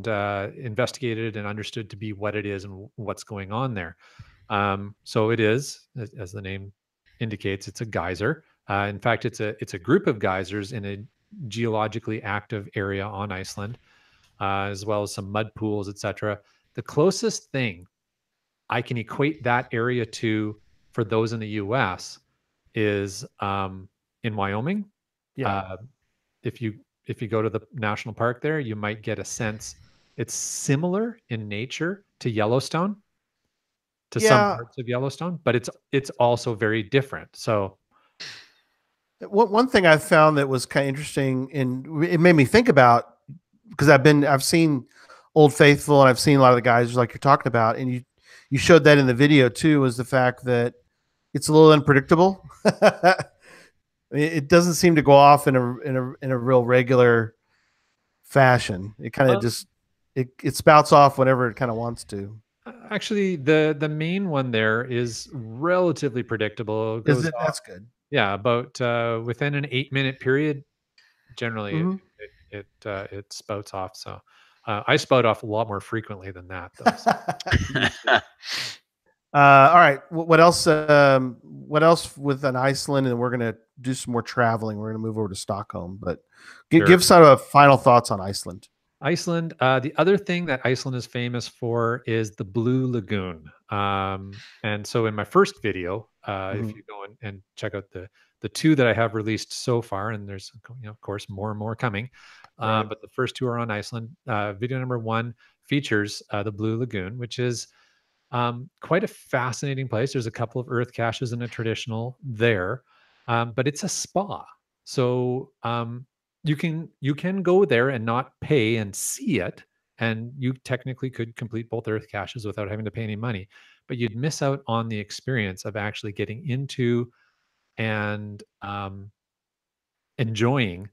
investigated and understood to be what it is and what's going on there. So it is, as the name indicates, it's a geyser. In fact, it's a group of geysers in a geologically active area on Iceland, as well as some mud pools, etc. The closest thing I can equate that area to for those in the U.S. is in Wyoming. Yeah. If you go to the national park there, you might get a sense it's similar in nature to Yellowstone, to some parts of Yellowstone, but it's also very different. So one thing I found that was kind of interesting, and it made me think about, because I've seen Old Faithful and I've seen a lot of the guys like you're talking about, and you showed that in the video too, was the fact that it's a little unpredictable. It doesn't seem to go off in a real regular fashion. It kind of just it spouts off whenever it kind of wants to. Actually, the main one there is relatively predictable. It goes off, That's good. yeah, about within an 8-minute period. Generally, it spouts off. So I spout off a lot more frequently than that, though. So. All right. What else? What else with an Iceland? And we're gonna do some more traveling. We're gonna move over to Stockholm. But give some final thoughts on Iceland. Iceland. The other thing that Iceland is famous for is the Blue Lagoon. And so in my first video, if you go and check out the two that I have released so far, and there's of course more and more coming, but the first two are on Iceland. Video number 1 features the Blue Lagoon, which is quite a fascinating place. There's a couple of earth caches and a traditional there, but it's a spa. So you can go there and not pay and see it, and you technically could complete both earth caches without having to pay any money, but you'd miss out on the experience of actually getting into and enjoying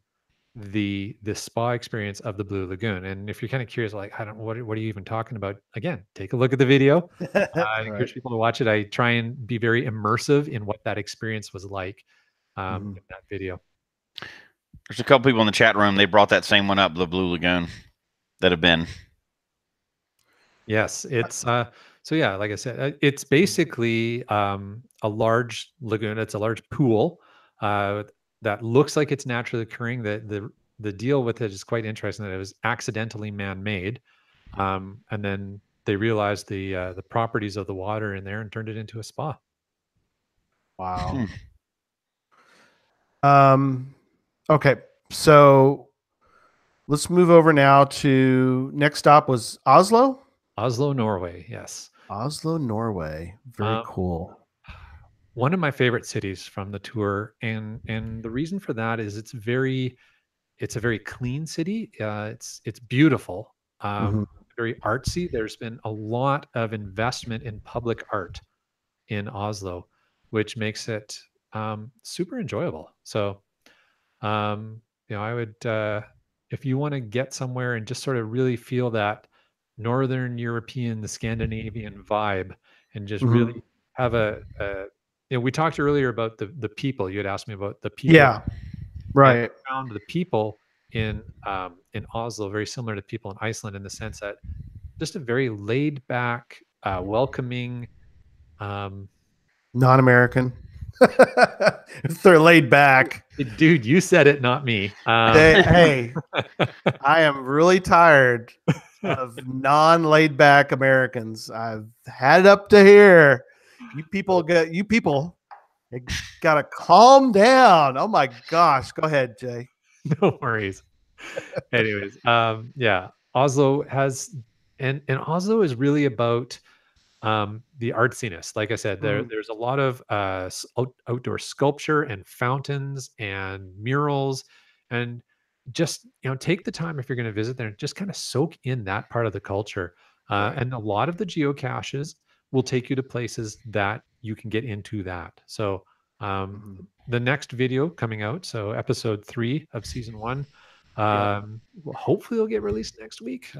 the spa experience of the Blue Lagoon. And if you're kind of curious, like, I don't know, what are you even talking about? Again, take a look at the video. I encourage people to watch it. I try and be very immersive in what that experience was like in that video. There's a couple people in the chat room. They brought that same one up, the Blue Lagoon, that have been. Yes, it's so yeah, like I said, it's basically a large lagoon. It's a large pool that looks like it's naturally occurring. The deal with it is quite interesting, that it was accidentally man-made, and then they realized the properties of the water in there and turned it into a spa. Wow. Okay, so let's move over now to next stop was Oslo. Oslo, Norway. Yes. Oslo, Norway. Very cool. One of my favorite cities from the tour, and the reason for that is it's a very clean city. It's beautiful, very very artsy. There's been a lot of investment in public art in Oslo, which makes it super enjoyable. So, I would, if you want to get somewhere and just sort of really feel that Northern European, the Scandinavian vibe, and just really have we talked earlier about the people. You had asked me about the people. Yeah, right. And I found the people in Oslo very similar to people in Iceland in the sense that just a very laid back, welcoming, non-American. If they're laid back. Dude, you said it, not me. Hey, I am really tired of non-laid back Americans. I've had it up to here. You people gotta calm down. Oh my gosh. Go ahead, Jay. No worries. Anyways, Oslo has, and Oslo is really about the artsiness. Like I said, there's a lot of outdoor sculpture and fountains and murals, and just take the time if you're going to visit there and just kind of soak in that part of the culture. And a lot of the geocaches will take you to places that you can get into that. So the next video coming out, so episode 3 of season 1, hopefully it'll get released next week.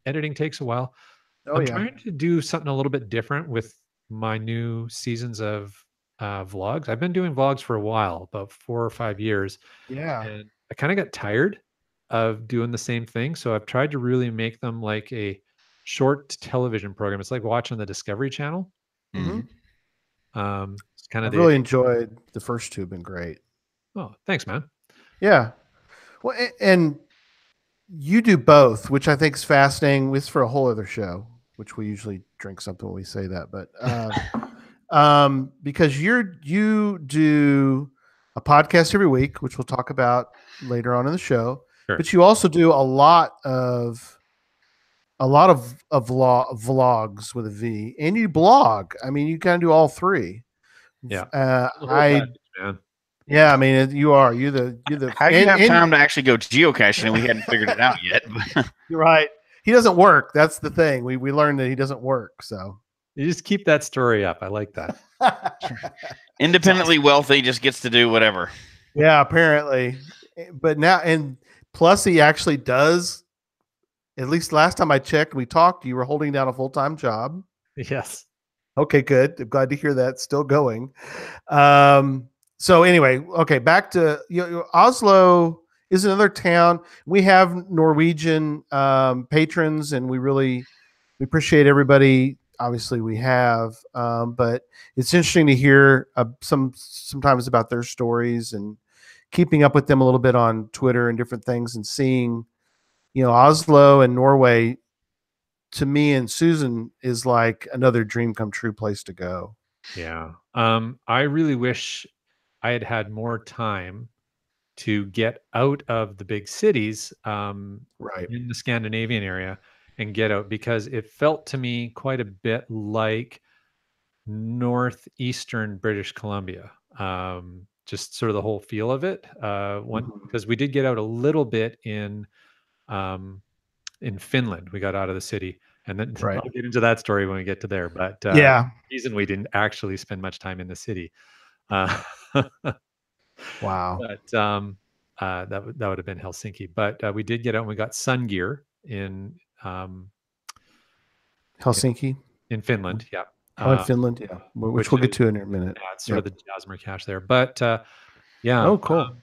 Editing takes a while. I'm trying to do something a little bit different with my new seasons of vlogs. I've been doing vlogs for a while, about 4 or 5 years. Yeah. And I kind of got tired of doing the same thing. So I've tried to really make them like a short television program. It's like watching the Discovery Channel. Mm-hmm. It's kind of I've really enjoyed the first 2, been great. Oh, thanks, man. Yeah. Well, and you do both, which I think is fascinating. It's for a whole other show, which we usually drink something when we say that, but because you do a podcast every week, which we'll talk about later on in the show, but you also do a lot of vlogs with a V, and you blog. I mean, you kind of do all 3. Yeah. Yeah, I mean, you're the. How do you have time to actually go geocaching and we hadn't figured it out yet? You're right. He doesn't work. That's the thing. We learned that he doesn't work. So you just keep that story up. I like that. Independently wealthy, just gets to do whatever. Yeah, apparently. But now, and plus he actually does. At least last time I checked, we talked, you were holding down a full-time job. Yes. Okay, good. I'm glad to hear that. Still going. So anyway, okay, back to Oslo is another town. We have Norwegian patrons, and we appreciate everybody. Obviously, we have, but it's interesting to hear sometimes about their stories and keeping up with them a little bit on Twitter and different things, and seeing, Oslo and Norway. To me and Susan is like another dream come true place to go. Yeah. I really wish I had had more time to get out of the big cities in the Scandinavian area and get out, because it felt to me quite a bit like northeastern British Columbia. Just sort of the whole feel of it. Because we did get out a little bit in Finland. We got out of the city, and then I'll get into that story when we get to there. But the reason we didn't actually spend much time in the city. Wow. But that would have been Helsinki. But we did get out and we got sun gear in Helsinki. In Finland, yeah. In Finland, yeah. Which we'll get to in a minute. Yeah, it's sort of the Jasmer cache there. But yeah. Oh, cool.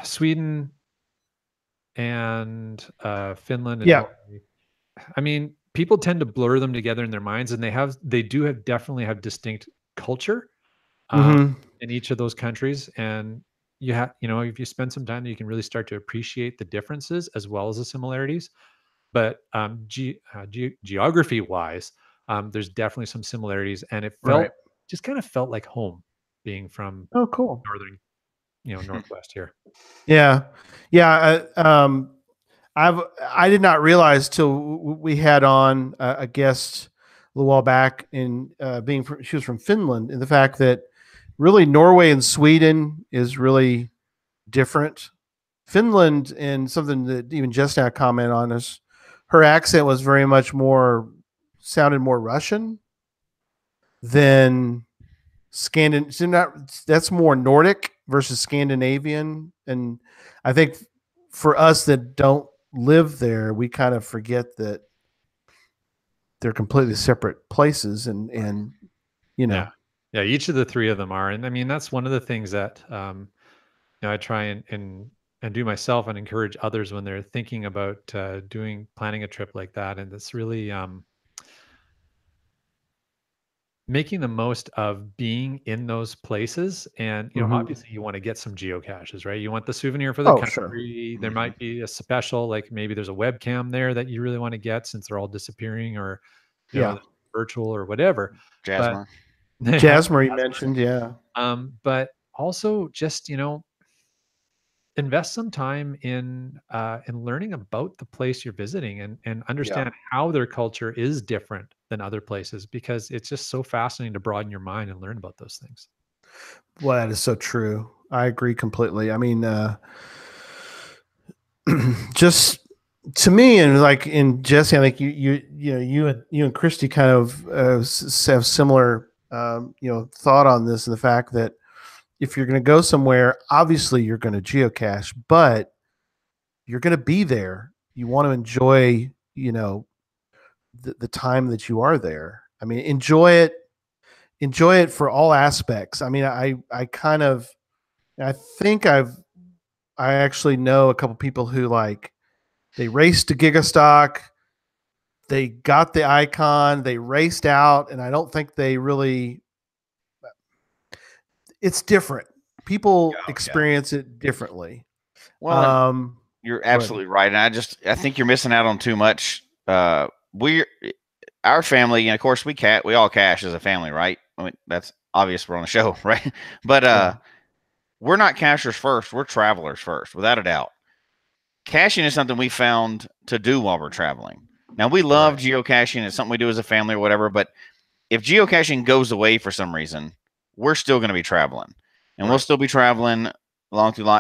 Sweden and Finland. And Norway. I mean, people tend to blur them together in their minds, and they definitely have distinct culture in each of those countries. And if you spend some time, you can really start to appreciate the differences as well as the similarities. But geography wise, there's definitely some similarities, and it just kind of felt like home, being from northern, northwest here. Yeah. I did not realize till we had on a guest a little while back she was from Finland, and the fact that really Norway and Sweden is really different. Finland, and something that even just now comment on, is her accent was very much sounded more Russian than that's more Nordic versus Scandinavian. And I think for us that don't live there, we kind of forget that they're completely separate places and yeah, each of the three of them are. And I mean, that's one of the things that I try and do myself and encourage others when they're thinking about planning a trip like that. And it's really making the most of being in those places. And obviously you want to get some geocaches, right? You want the souvenir for the country. Sure. There might be a special, like maybe there's a webcam there that you really want to get since they're all disappearing, or virtual or whatever. Jasmine. Jasmine you mentioned, yeah. But also just invest some time in learning about the place you're visiting and understand how their culture is different than other places, because it's just so fascinating to broaden your mind and learn about those things. Well, that is so true. I agree completely. I mean, just to me, and like in Jesse, I think you and Christy kind of have similar thought on this, and the fact that if you're going to go somewhere, obviously you're going to geocache, but you're going to be there. You want to enjoy, the time that you are there. I mean, enjoy it for all aspects. I mean, I think I actually know a couple people who they raced to Gigastock, they got the icon, they raced out, and I don't think they really. It's different. People experience it differently. Well, you're absolutely right, and I think you're missing out on too much. Our family, and of course we all cache as a family, right? I mean, that's obvious. We're on a show, right? But we're not cachers first. We're travelers first, without a doubt. Caching is something we found to do while we're traveling. Now, we love geocaching. It's something we do as a family or whatever, but if geocaching goes away for some reason, we're still going to be traveling, and we'll still be traveling along through,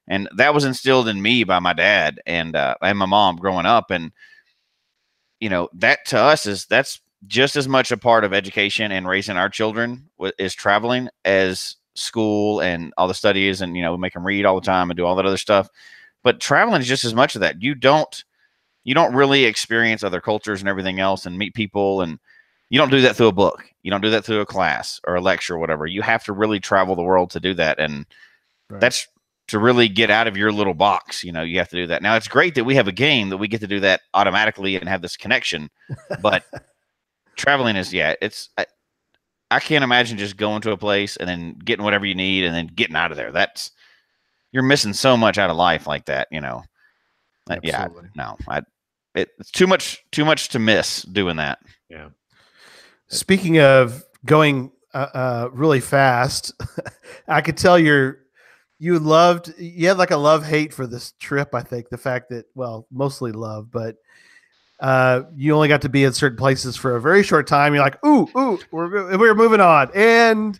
and that was instilled in me by my dad and my mom growing up. And, that to us that's just as much a part of education and raising our children is traveling as school and all the studies. And, we make them read all the time and do all that other stuff. But traveling is just as much of that. You don't really experience other cultures and everything else and meet people. And you don't do that through a book. You don't do that through a class or a lecture or whatever. You have to really travel the world to do that. And that's to really get out of your little box. You have to do that. Now, it's great that we have a game that we get to do that automatically and have this connection. But traveling is, I can't imagine just going to a place and then getting whatever you need and then getting out of there. You're missing so much out of life like that, Absolutely. It's too much to miss doing that. Yeah. Speaking of going really fast, I could tell you had like a love-hate for this trip. I think the fact that, mostly love, but you only got to be in certain places for a very short time. You're like, ooh, we're moving on, and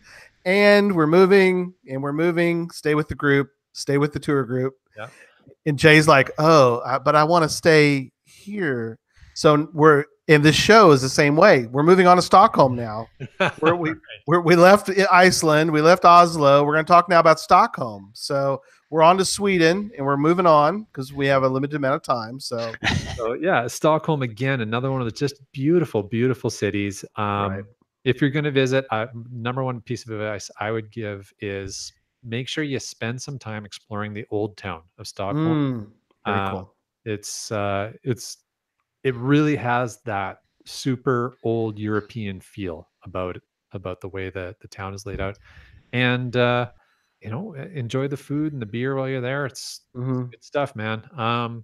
we're moving. Stay with the group. Stay with the tour group. Yeah. And Jay's like, but I want to stay here. So and this show is the same way. We're moving on to Stockholm now. We left Iceland. We left Oslo. We're going to talk now about Stockholm. So we're on to Sweden, and we're moving on because we have a limited amount of time. So yeah, Stockholm again, another one of the just beautiful, beautiful cities. If you're going to visit, number one piece of advice I would give is make sure you spend some time exploring the old town of Stockholm. Very cool. It really has that super old European feel about the way that the town is laid out. And enjoy the food and the beer while you're there. It's good stuff, man. Go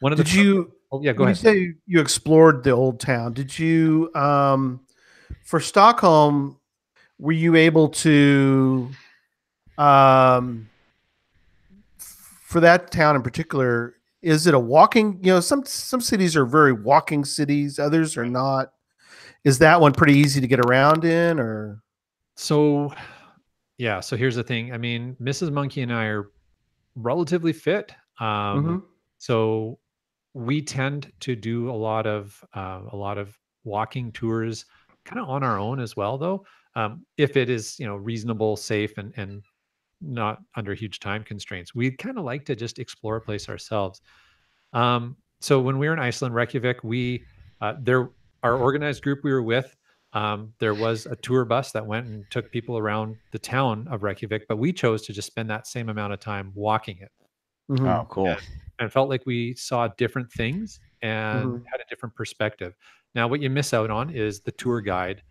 ahead. You say you explored the old town. Did you for Stockholm, were you able to for that town in particular, is it a walking, some cities are very walking cities, others are not. Is that one pretty easy to get around in, or? So here's the thing. I mean, Mrs. Monkey and I are relatively fit. So we tend to do a lot of walking tours kind of on our own as well, though. If it is, reasonable, safe, and not under huge time constraints, we kind of like to just explore a place ourselves. So when we were in Iceland, Reykjavik, our organized group we were with, there was a tour bus that went and took people around the town of Reykjavik, but we chose to just spend that same amount of time walking it. Oh, cool. And felt like we saw different things and had a different perspective. Now, what you miss out on is the tour guide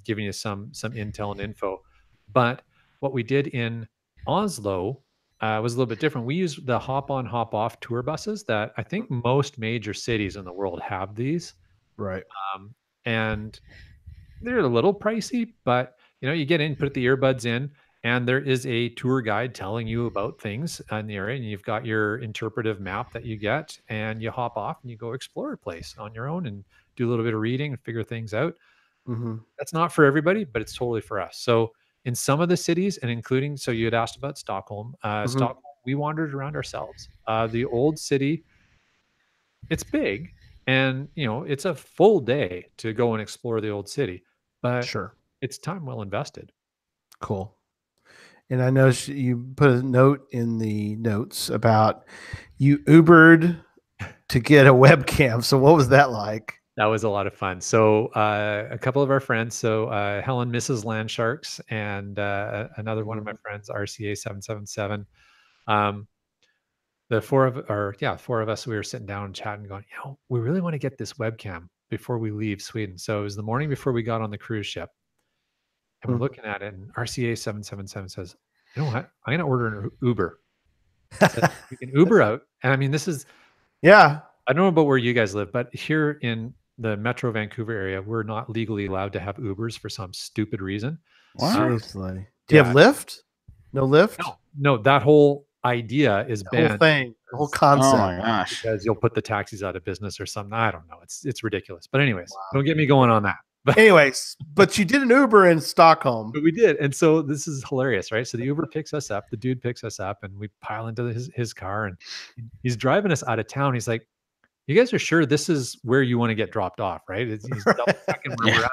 giving you some intel and info. But what we did in Oslo was a little bit different. We used the hop on, hop off tour buses that I think most major cities in the world have these. Right. And they're a little pricey, but you get in, put the earbuds in, and there is a tour guide telling you about things in the area, and you've got your interpretive map that you get, and you hop off and you go explore a place on your own and do a little bit of reading and figure things out. That's not for everybody, but it's totally for us. So in some of the cities, and including, so you had asked about Stockholm. Stockholm, we wandered around ourselves. The old city, it's big, and it's a full day to go and explore the old city, but Sure. it's time well invested. Cool. And I know you put a note in the notes about you Ubered to get a webcam. So what was that like? That was a lot of fun. So a couple of our friends, so Helen, Mrs. Landsharks, and another one of my friends, RCA 777. The four of us, we were sitting down and chatting, going, we really want to get this webcam before we leave Sweden. So it was the morning before we got on the cruise ship. And we're looking at it, and RCA 777 says, you know what? I'm going to order an Uber. We can Uber out. And I mean, this is... Yeah. I don't know about where you guys live, but here in the Metro Vancouver area, we're not legally allowed to have Ubers for some stupid reason. Wow. Seriously. Do you have Lyft? No Lyft? No, that whole idea is banned. The whole thing, the whole concept. Oh my gosh. Because you'll put the taxis out of business or something. I don't know. It's ridiculous. But anyways, Don't get me going on that. But anyways, but you did an Uber in Stockholm. But we did. And so this is hilarious, right? So the Uber picks us up, the dude picks us up, and we pile into his car, and he's driving us out of town. He's like, you guys are sure this is where you want to get dropped off, right? He's double checking where we're at.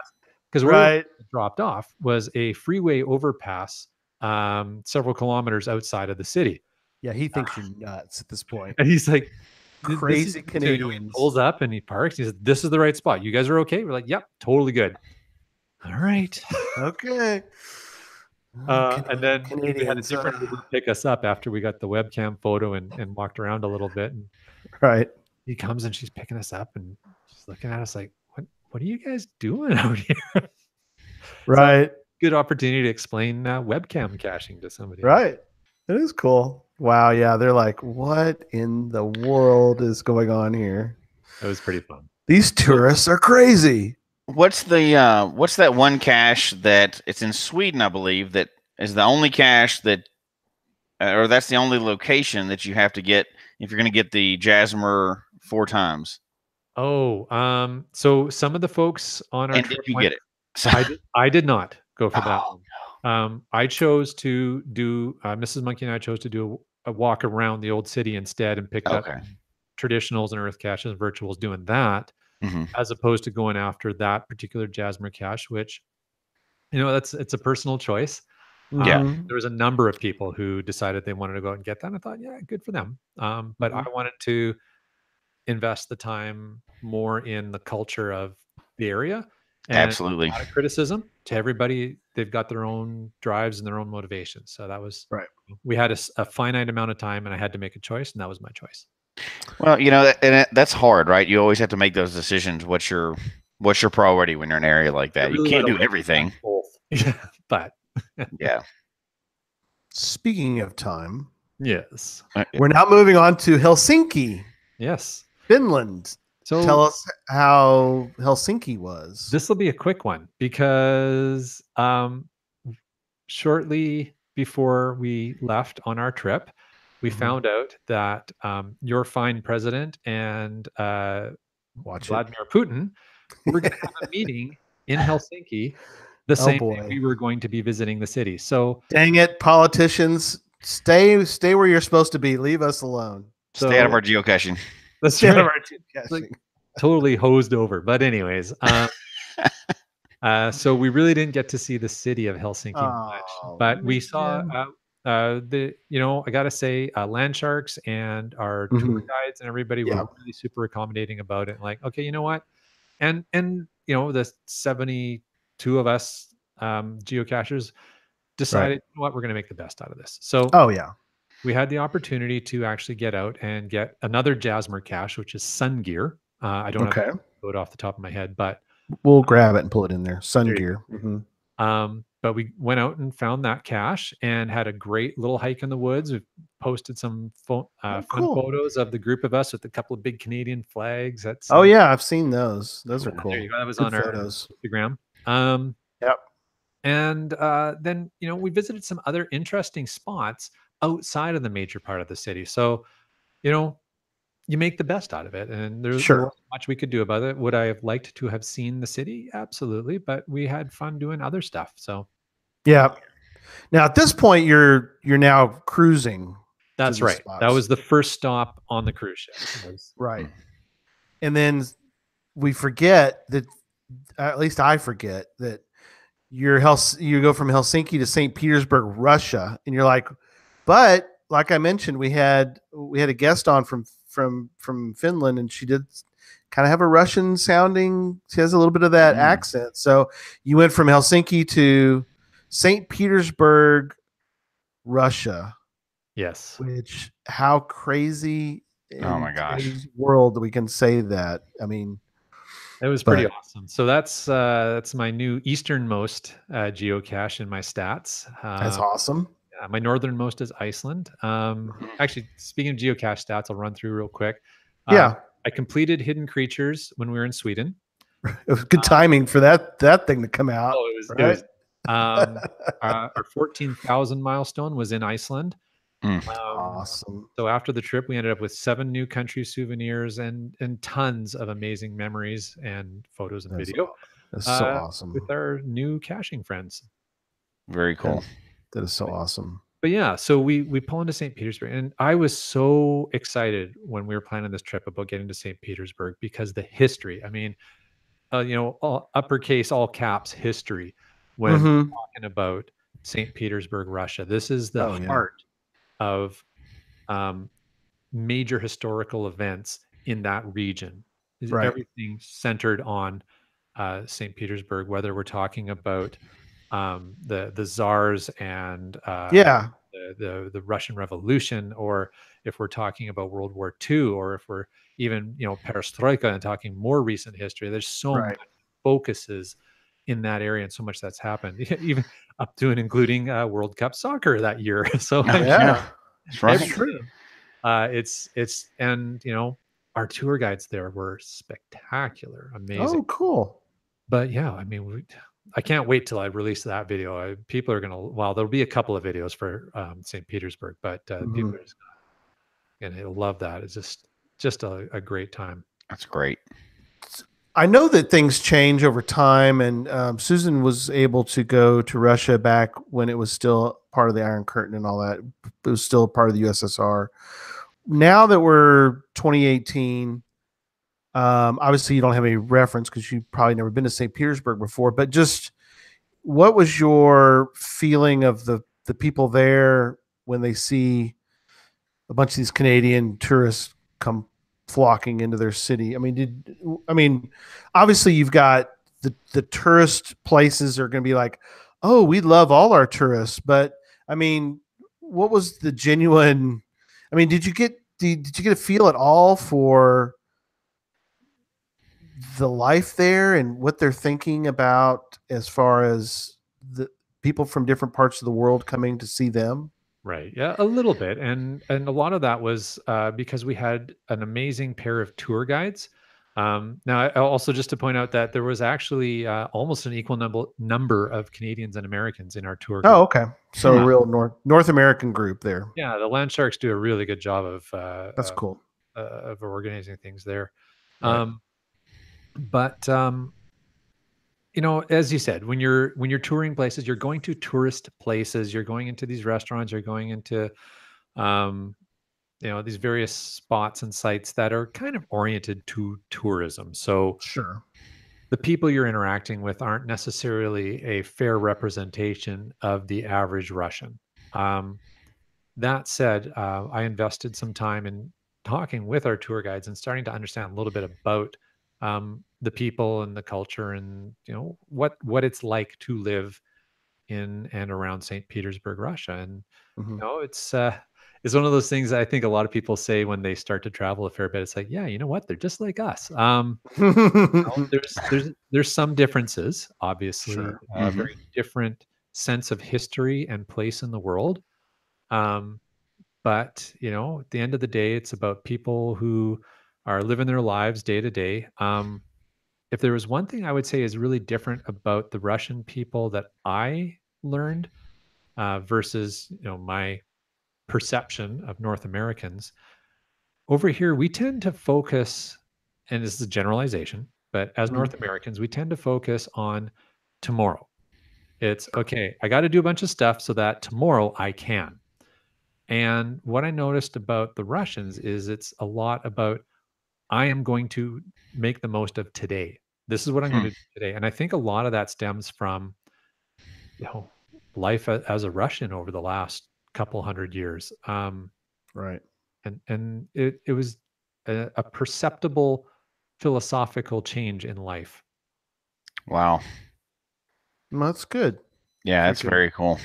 Because where we dropped off was a freeway overpass several kilometers outside of the city. Yeah, he thinks you're nuts at this point. And he's like, crazy Canadians. He pulls up and he parks. He says, this is the right spot. You guys are okay? We're like, yep, totally good. All right. Okay. And then we had a different Uber pick us up after we got the webcam photo and walked around a little bit. And he comes and she's picking us up and she's looking at us like, what are you guys doing out here? Right. So, good opportunity to explain webcam caching to somebody. Right. It is cool. Wow. Yeah. They're like, what in the world is going on here? It was pretty fun. These tourists are crazy. What's that one cache that it's in Sweden, I believe, that is the only cache that, or that's the only location that you have to get if you're going to get the Jasmer 4 times? Oh, so some of the folks on our trip did you get it? So, I did not go for that one. I chose to do, Mrs. Monkey and I chose to do a walk around the old city instead and picked up traditionals and earth caches and virtuals doing that, as opposed to going after that particular Jasmer cache, which, it's a personal choice. There was a number of people who decided they wanted to go out and get that. And I thought, yeah, good for them. But I wanted to invest the time more in the culture of the area. And absolutely. Not a criticism to everybody. They've got their own drives and their own motivations. So that was right. We had a finite amount of time and I had to make a choice, and that was my choice. Well, that's hard, right? You always have to make those decisions. What's your priority when you're in an area like that? Really, you can't do everything. But yeah. Speaking of time, yes, we're now moving on to Helsinki. Yes, Finland. So tell us how Helsinki was. This will be a quick one because shortly before we left on our trip, we found out that your fine president and Vladimir Putin were going to have a meeting in Helsinki the same day we were going to be visiting the city. So dang it, politicians, stay where you're supposed to be. Leave us alone. Stay out of our geocaching. That's Stand of right. our geocaching. Like, totally hosed over. But anyways, so we really didn't get to see the city of Helsinki much, but we saw I gotta say, land sharks and our tour guides and everybody were really super accommodating about it. Like, okay, you know what? And the 72 of us geocachers decided, you know what, we're going to make the best out of this. So we had the opportunity to actually get out and get another Jasmer cache, which is Sun Gear. I don't have the code off the top of my head, but we'll grab it and pull it in there. Sun Gear. But we went out and found that cache and had a great little hike in the woods. We posted some fun photos of the group of us with a couple of big Canadian flags. That's I've seen those. Those are cool. There you go. That was good on photos. Our Instagram. And then we visited some other interesting spots outside of the major part of the city. So you make the best out of it, and there wasn't much we could do about it. Would I have liked to have seen the city? Absolutely, but we had fun doing other stuff. So now at this point you're now cruising. That's right. That was the first stop on the cruise ship. Right. And then we forget that, at least I forget that you go from Helsinki to St. Petersburg, Russia, and you're like, but like I mentioned, we had a guest on from Finland, and she did kind of have a Russian sounding. She has a little bit of that accent. So you went from Helsinki to St. Petersburg, Russia. Yes. Which, how crazy oh my gosh, world we can say that. I mean, it was pretty awesome. So that's my new easternmost geocache in my stats. That's awesome. My northernmost is Iceland. Actually, speaking of geocache stats, I'll run through real quick. I completed Hidden Creatures when we were in Sweden. It was good timing for that thing to come out. Oh, it was. Our 14,000 milestone was in Iceland. Awesome. So after the trip, we ended up with 7 new country souvenirs and tons of amazing memories and photos and video. That's so awesome. With our new caching friends. Very cool. That is so awesome. But yeah, so we pull into St. Petersburg, and I was so excited when we were planning this trip about getting to St. Petersburg because the history. I mean, all uppercase, all caps history when we're talking about St. Petersburg, Russia. This is the heart of major historical events in that region. Everything centered on St. Petersburg, whether we're talking about the czars and the Russian Revolution, or if we're talking about World War II, or if we're even perestroika and talking more recent history. There's so much focuses in that area, and so much that's happened, even up to and including World Cup soccer that year. So that's right. True. It's and our tour guides there were spectacular, amazing. Oh, cool. But yeah, I mean, I can't wait till I release that video. People are there'll be a couple of videos for St. Petersburg, but people are just gonna love that. It's just a great time. That's great. I know that things change over time, and Susan was able to go to Russia back when it was still part of the Iron Curtain and all that. It was still part of the USSR. Now that we're 2018, obviously you don't have any reference because you've probably never been to St. Petersburg before, but just what was your feeling of the people there when they see a bunch of these Canadian tourists come flocking into their city? I mean, obviously you've got the tourist places are going to be like, oh, we love all our tourists, but I mean, what was the genuine? I mean, did you get a feel at all for the life there and what they're thinking about as far as the people from different parts of the world coming to see them? Right. Yeah, a little bit. And a lot of that was because we had an amazing pair of tour guides. Now, also just to point out that there was actually almost an equal number of Canadians and Americans in our tour group. Oh, okay. So a real North American group there. Yeah, the Land Sharks do a really good job of that's cool of organizing things there. Right. But as you said, when you're touring places, you're going to tourist places, you're going into these restaurants, you're going into these various spots and sites that are kind of oriented to tourism. So Sure. the people you're interacting with aren't necessarily a fair representation of the average Russian. Um, that said, I invested some time in talking with our tour guides and starting to understand a little bit about the people and the culture, and what it's like to live in and around St. Petersburg, Russia. And Mhm. it's one of those things I think a lot of people say when they start to travel a fair bit. It's like, yeah, you know what? They're just like us. There's some differences, obviously, Sure. a very different sense of history and place in the world. But at the end of the day, it's about people who are living their lives day to day. If there was one thing I would say is really different about the Russian people that I learned versus my perception of North Americans, over here we tend to focus, and this is a generalization, but as North Americans, we tend to focus on tomorrow. It's okay, I got to do a bunch of stuff so that tomorrow I can. And what I noticed about the Russians is it's a lot about, I am going to make the most of today. This is what I'm going to do today. And I think a lot of that stems from, you know, life as a Russian over the last couple hundred years. Right. And it was a perceptible philosophical change in life. Wow. Well, that's good. Yeah, that's very cool.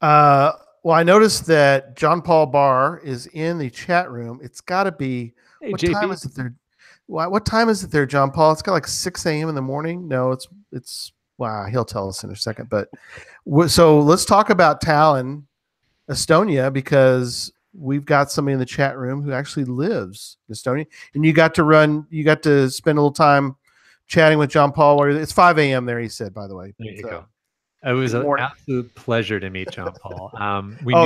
Well, I noticed that John Paul Barr is in the chat room. It's got to be, Hey, what JP. time is it there? What time is it there, John Paul? It's got like 6 a.m. in the morning. No, it's wow. He'll tell us in a second. But so let's talk about Tallinn, Estonia, because we've got somebody in the chat room who actually lives in Estonia, and you got to spend a little time chatting with John Paul. It's 5 a.m. there. He said, by the way. There you go. It was an absolute pleasure to meet John Paul.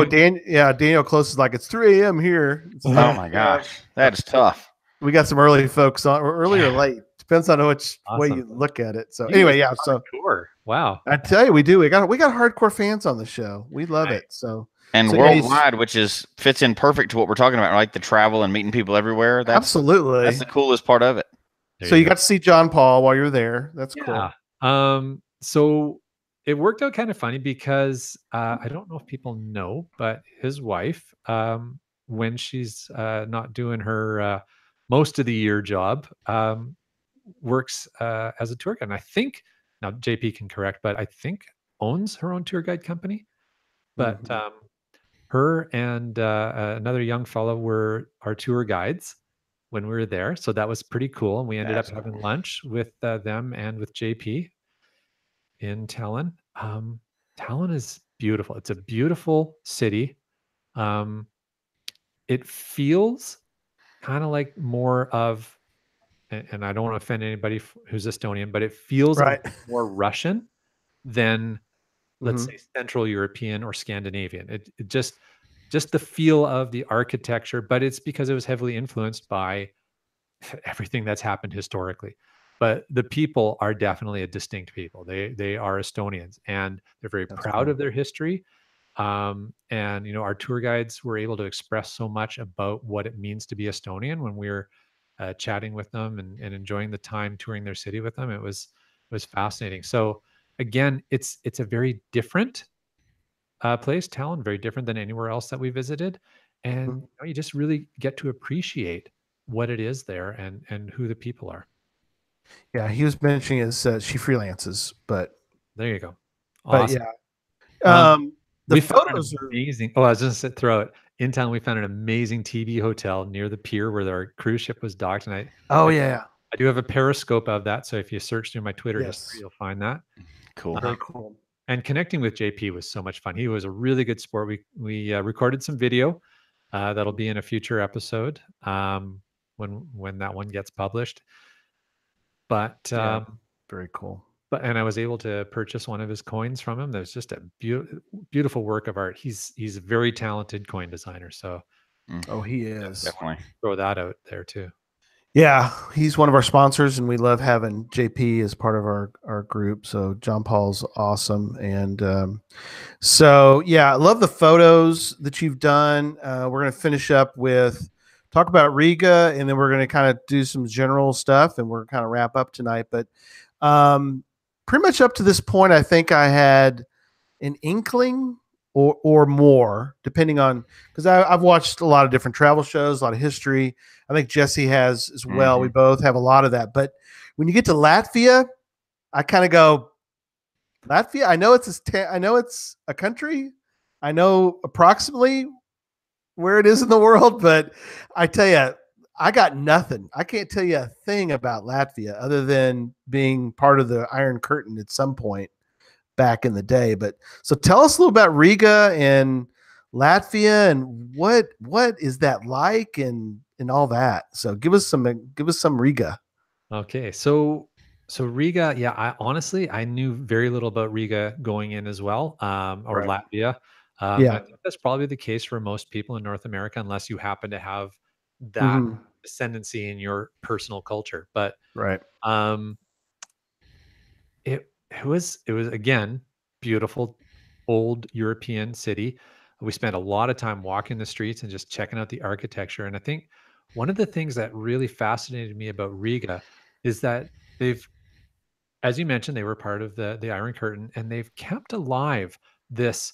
Daniel Close is like, it's 3 a.m. here. Oh my gosh, that is tough. We got some early folks on, or early or late, depends on which way you look at it. So anyway, yeah. So wow, I tell you, we do. We got hardcore fans on the show. We love it. So worldwide, which fits in perfect to what we're talking about, right? The travel and meeting people everywhere. Absolutely, that's the coolest part of it. So you got to see John Paul while you're there. That's cool. So it worked out kind of funny because I don't know if people know, but his wife, when she's not doing her most of the year job, works as a tour guide. And I think, now JP can correct, but I think owns her own tour guide company. But her and another young fellow were our tour guides when we were there. So that was pretty cool. And we ended up having lunch with them and with JP in Tallinn. Tallinn is beautiful. It's a beautiful city. It feels kind of like more of, and I don't want to offend anybody who's Estonian, but it feels more Russian than, let's say, Central European or Scandinavian. It just the feel of the architecture, but it's because it was heavily influenced by everything that's happened historically. But the people are definitely a distinct people. They are Estonians, and they're very proud of their history. And our tour guides were able to express so much about what it means to be Estonian when we were chatting with them and enjoying the time touring their city with them. It was fascinating. So again, it's a very different place, Tallinn, very different than anywhere else that we visited, and you just really get to appreciate what it is there and who the people are. Yeah, he was mentioning she freelances, but there you go. Awesome. But yeah, the photos are amazing. Oh, I was just to throw it in town. We found an amazing TV hotel near the pier where our cruise ship was docked, and I do have a Periscope of that. So if you search through my Twitter history, you'll find that. Cool. Very cool. And connecting with JP was so much fun. He was a really good sport. We recorded some video that'll be in a future episode when that one gets published. But very cool. And I was able to purchase one of his coins from him. There's just a beautiful work of art. He's a very talented coin designer. So he is. Definitely throw that out there too. Yeah, he's one of our sponsors, and we love having JP as part of our group. So John Paul's awesome, and so yeah, I love the photos that you've done. We're gonna finish up with talk about Riga, and then we're gonna kind of do some general stuff, and we're kind of wrap up tonight. But pretty much up to this point, I think I had an inkling or more, depending on because I've watched a lot of different travel shows, a lot of history. I think Jesse has as well. We both have a lot of that. But when you get to Latvia, I kind of go, Latvia. I know it's a country. I know approximately where it is in the world, but I tell you, I got nothing. I can't tell you a thing about Latvia other than being part of the Iron Curtain at some point back in the day. But so tell us a little about Riga and Latvia and what is that like and all that. So give us some Riga. Okay, so Riga, yeah, I honestly I knew very little about Riga going in as well, or Right. Latvia. And I Yeah. think that's probably the case for most people in North America, unless you happen to have that Mhm. ascendancy in your personal culture. But Right. um, it was again beautiful old European city. We spent a lot of time walking the streets and just checking out the architecture. And I think one of the things that really fascinated me about Riga is that they've, as you mentioned, they were part of the Iron Curtain, and they've kept alive this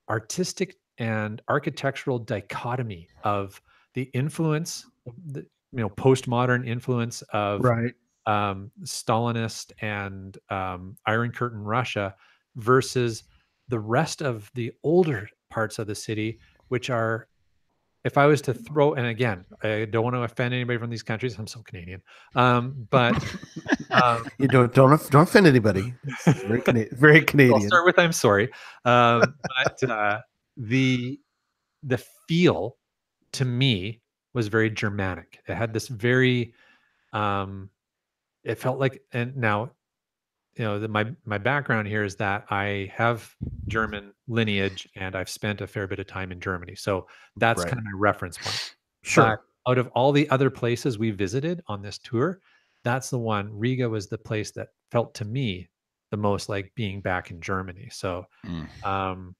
artistic and architectural dichotomy of the influence, the postmodern influence of Right. Stalinist and Iron Curtain Russia versus the rest of the older parts of the city, which are, if I was to throw, and again, I don't want to offend anybody from these countries. I'm so Canadian, but um, You don't offend anybody. It's very I'll Canadian. start with I'm sorry. But the the feel to me was very Germanic. It had this very it felt like, and now my background here is that I have German lineage and I've spent a fair bit of time in Germany. So that's Right. kind of my reference point. But Sure. out of all the other places we visited on this tour, that's the one. Riga was the place that felt to me the most like being back in Germany. So um,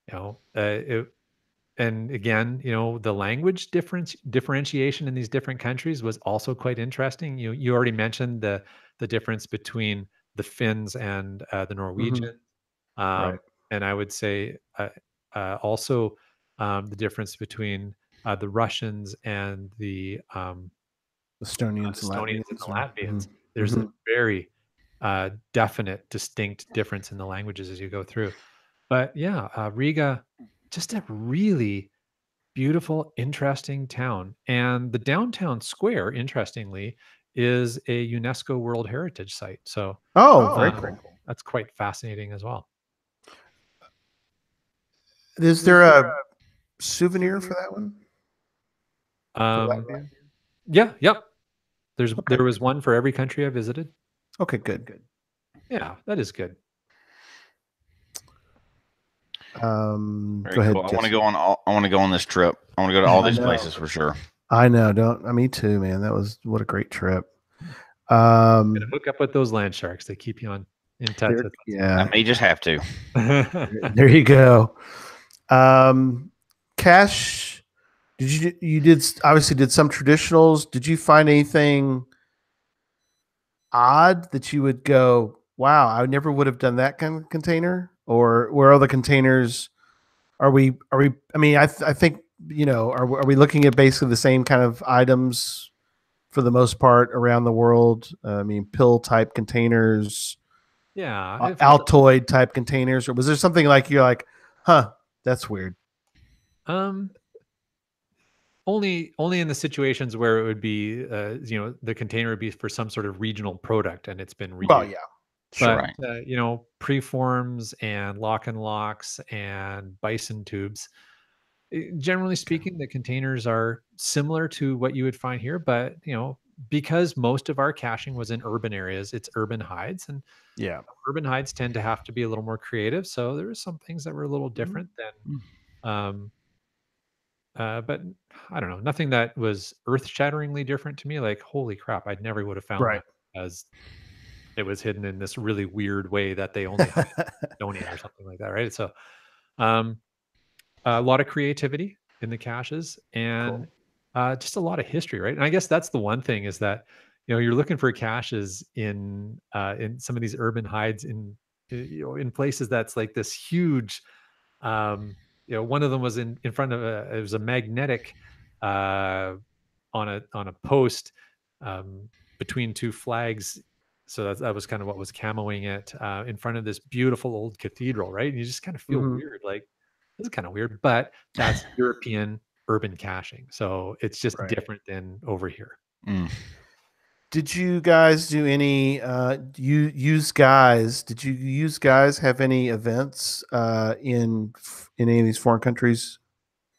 it, and again, the language differentiation in these different countries was also quite interesting. You already mentioned the difference between the Finns and the Mhm. Norwegian, Right. and I would say also the difference between the Russians and Estonians and Estonians and the Latvians. Latvians. There's a Mhm. very definite, distinct difference in the languages as you go through. But yeah, Riga, just a really beautiful, interesting town. And the downtown square, interestingly, is a UNESCO World Heritage Site. So Oh, very cool. that's quite fascinating as well. Is there a souvenir for that one? For Um, Latvia? yeah, yep. Okay. There was one for every country I visited. Okay, good. Yeah, that is good. Very Go cool. ahead, I want to Jesse. go on. I want to go on this trip. I want to go to all these places for sure. I know. Don't. Me too, man. What a great trip. Gonna hook up with those land sharks. They keep you in touch with I Yeah. may just have to. There you go. Cash. You did obviously did some traditionals. Did you find anything odd that you would go, wow, I never would have done that kind of container? Or where are the containers? Are we? I mean, I think are we looking at basically the same kind of items for the most part around the world? I mean, pill type containers, Yeah, it felt Altoid type containers, or was there something like you're like, huh, that's weird? um only in the situations where it would be the container would be for some sort of regional product and it's been Well, reused. yeah, But sure. preforms and lock and locks and bison tubes, generally speaking, the containers are similar to what you would find here. But because most of our caching was in urban areas, it's urban hides, and Yeah. urban hides tend to have to be a little more creative. So there were some things that were a little different than um, but I don't know, nothing that was earth-shatteringly different to me. Like, holy crap, I never would have found Right. that as it was hidden in this really weird way that they only hide in Estonia or something like that, right? So, um, a lot of creativity in the caches and just a lot of history, right? And I guess that's the one thing is that you're looking for caches in some of these urban hides in places that's like this huge. One of them was in front of it was a magnetic uh, on a post between two flags. So that was kind of what was camoing it in front of this beautiful old cathedral, right? And you just kind of feel weird, like this is kind of weird, but that's European urban caching. So it's just different than over here. Did you guys do any did you use guys have any events in any of these foreign countries?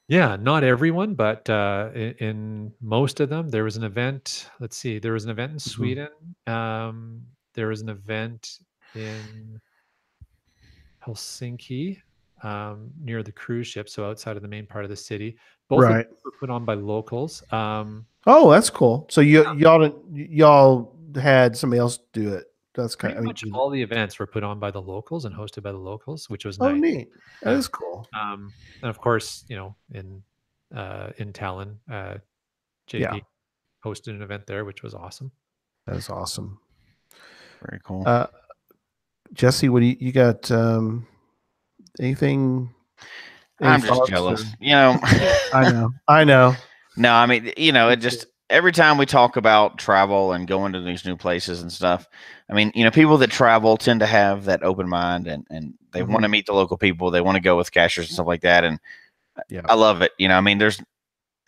Yeah, not everyone, but in most of them, there was an event. Let's see, there was an event in Sweden. There was an event in Helsinki, near the cruise ship, so outside of the main part of the city. Both of them were put on by locals. Oh, that's cool. So y'all had somebody else do it. That's kind Pretty of, much all the events were put on by the locals and hosted by the locals, which was oh, nice. neat. That is cool. And of course, in Tallinn, JP hosted an event there, which was awesome. That is awesome. Very cool. Jesse, what do you got? Anything? I'm just jealous. I know. No, I mean, it just every time we talk about travel and going to these new places and stuff, I mean, people that travel tend to have that open mind and they want to meet the local people. They want to go with cachers and stuff like that. And I love it. I mean, there's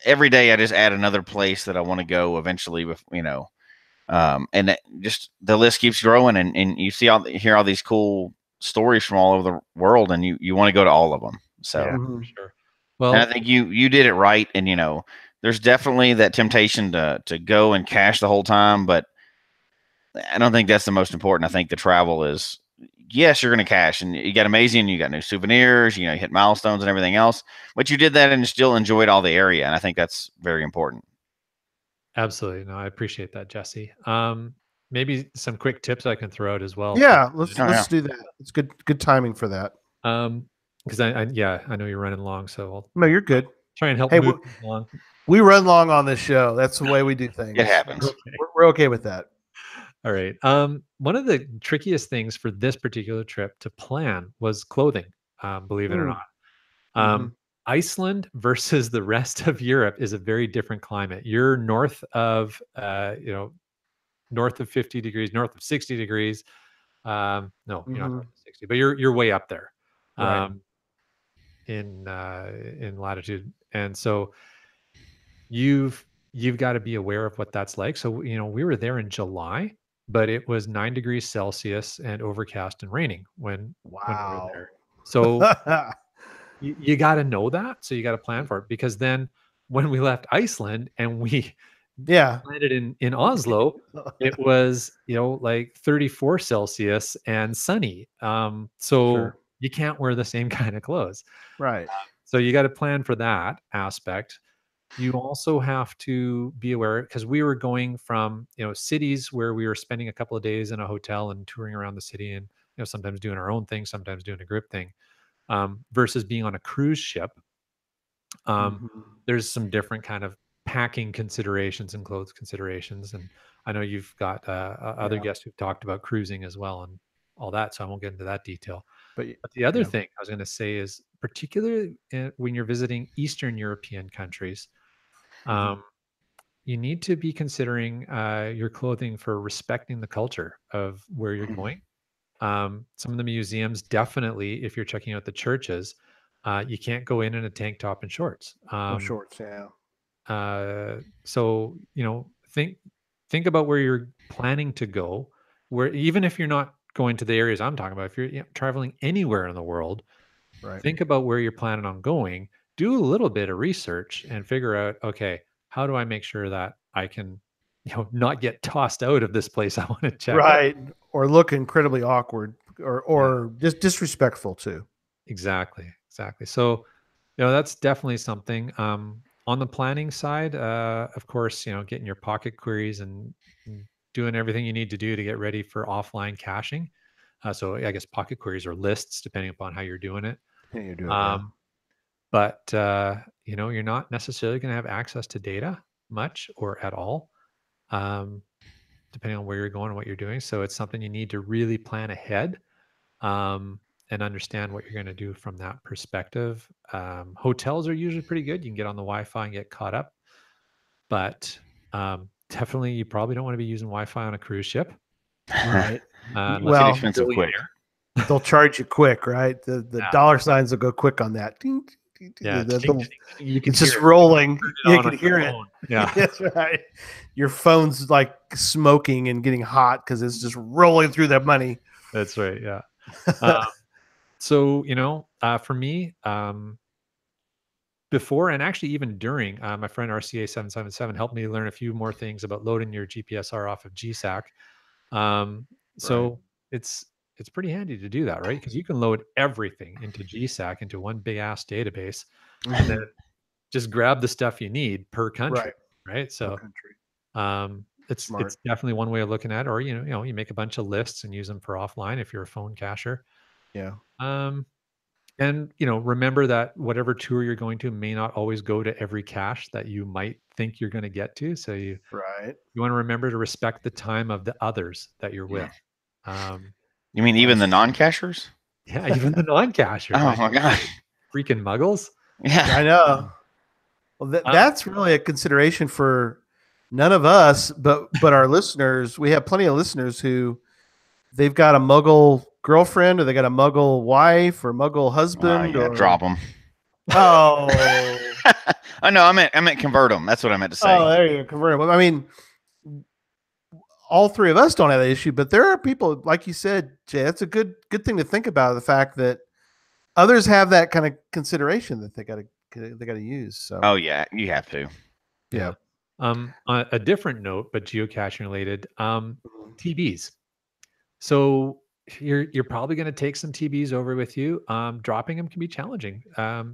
every day I just add another place that I want to go eventually with, and just the list keeps growing and you hear all these cool stories from all over the world and you want to go to all of them. So for sure. Well, and I think you did it right. And, there's definitely that temptation to go and cache the whole time, but I don't think that's the most important. I think the travel is, yes, you're going to cache and you got amazing, you got new souvenirs, you hit milestones and everything else, but you did that and still enjoyed all the area. And I think that's very important. Absolutely. No, I appreciate that, Jesse. Maybe some quick tips I can throw out as well. Yeah, let's do that. It's good timing for that. Because I know you're running long, so no, you're good. Try and help move along. We run long on this show. That's the way we do things. It happens. Okay. We're okay with that. All right. One of the trickiest things for this particular trip to plan was clothing. Believe it or not. Iceland versus the rest of Europe is a very different climate. You're north of north of 50 degrees, north of 60 degrees. No, you're not north of 60, but you're way up there. In latitude, and so you've got to be aware of what that's like. So we were there in July, but it was 9 degrees Celsius and overcast and raining when we were there. So you got to know that. So you got to plan for it, because then when we left Iceland and we landed in Oslo, it was like 34 Celsius and sunny. So you can't wear the same kind of clothes. Right. So you got to plan for that aspect. You also have to be aware, because we were going from cities where we were spending a couple of days in a hotel and touring around the city, and sometimes doing our own thing, sometimes doing a group thing, versus being on a cruise ship. There's some different kind of packing considerations and clothes considerations, and I know you've got other guests who've talked about cruising as well and all that, so I won't get into that detail. But the other thing I was going to say is, particularly when you're visiting Eastern European countries, you need to be considering your clothing for respecting the culture of where you're going. Some of the museums, definitely, if you're checking out the churches, you can't go in a tank top and shorts. Shorts, yeah. So think about where you're planning to go. Where, even if you're not going to the areas I'm talking about, if you're traveling anywhere in the world, think about where you're planning on going. Do a little bit of research and figure out, okay, how do I make sure that I can, not get tossed out of this place I want to check out? Or look incredibly awkward or just disrespectful too. Exactly. So That's definitely something. On the planning side, of course, getting your pocket queries and doing everything you need to do to get ready for offline caching. So I guess pocket queries or lists, depending upon how you're doing it. Yeah, you do it. But you're not necessarily going to have access to data much or at all, depending on where you're going and what you're doing. So it's something you need to really plan ahead, and understand what you're going to do from that perspective. Hotels are usually pretty good. You can get on the Wi-Fi and get caught up, but definitely you probably don't want to be using Wi-Fi on a cruise ship. Right. Unless Well, you're expensive quick. they'll charge you quick, right? The dollar signs will go quick on that. Ding, ding, ding, Yeah, you can it's just hear it. rolling. You You can can hear it. Yeah, That's right. Your phone's like smoking and getting hot because it's just rolling through that money. that's right. Yeah. So for me, before and actually even during, my friend RCA 777 helped me learn a few more things about loading your GPSR off of GSAC. So it's pretty handy to do that, right? Because you can load everything into GSAC into one big ass database, and then just grab the stuff you need per country, right? So it's Smart. it's definitely one way of looking at it. Or you make a bunch of lists and use them for offline if you're a phone cacher. Yeah. And remember that whatever tour you're going to may not always go to every cache that you might think you're going to get to. So you want to remember to respect the time of the others that you're with. You mean even the non-cachers? Yeah, even the non-cachers. Oh my gosh. Freaking muggles. Yeah, I know. Well, that's really a consideration for none of us, but our listeners. We have plenty of listeners who they've got a muggle girlfriend, or they got a muggle wife, or muggle husband. Or drop them. Oh, I know. I meant convert them. That's what I meant to say. Oh, there you go, convert them. I mean, all three of us don't have that issue, but there are people, like you said, Jay. That's a good thing to think about. The fact that others have that kind of consideration that they got to use. So. Oh yeah, you have to. Yeah. On a different note, but geocaching related, TBs. So you're probably going to take some TBs over with you. Dropping them can be challenging.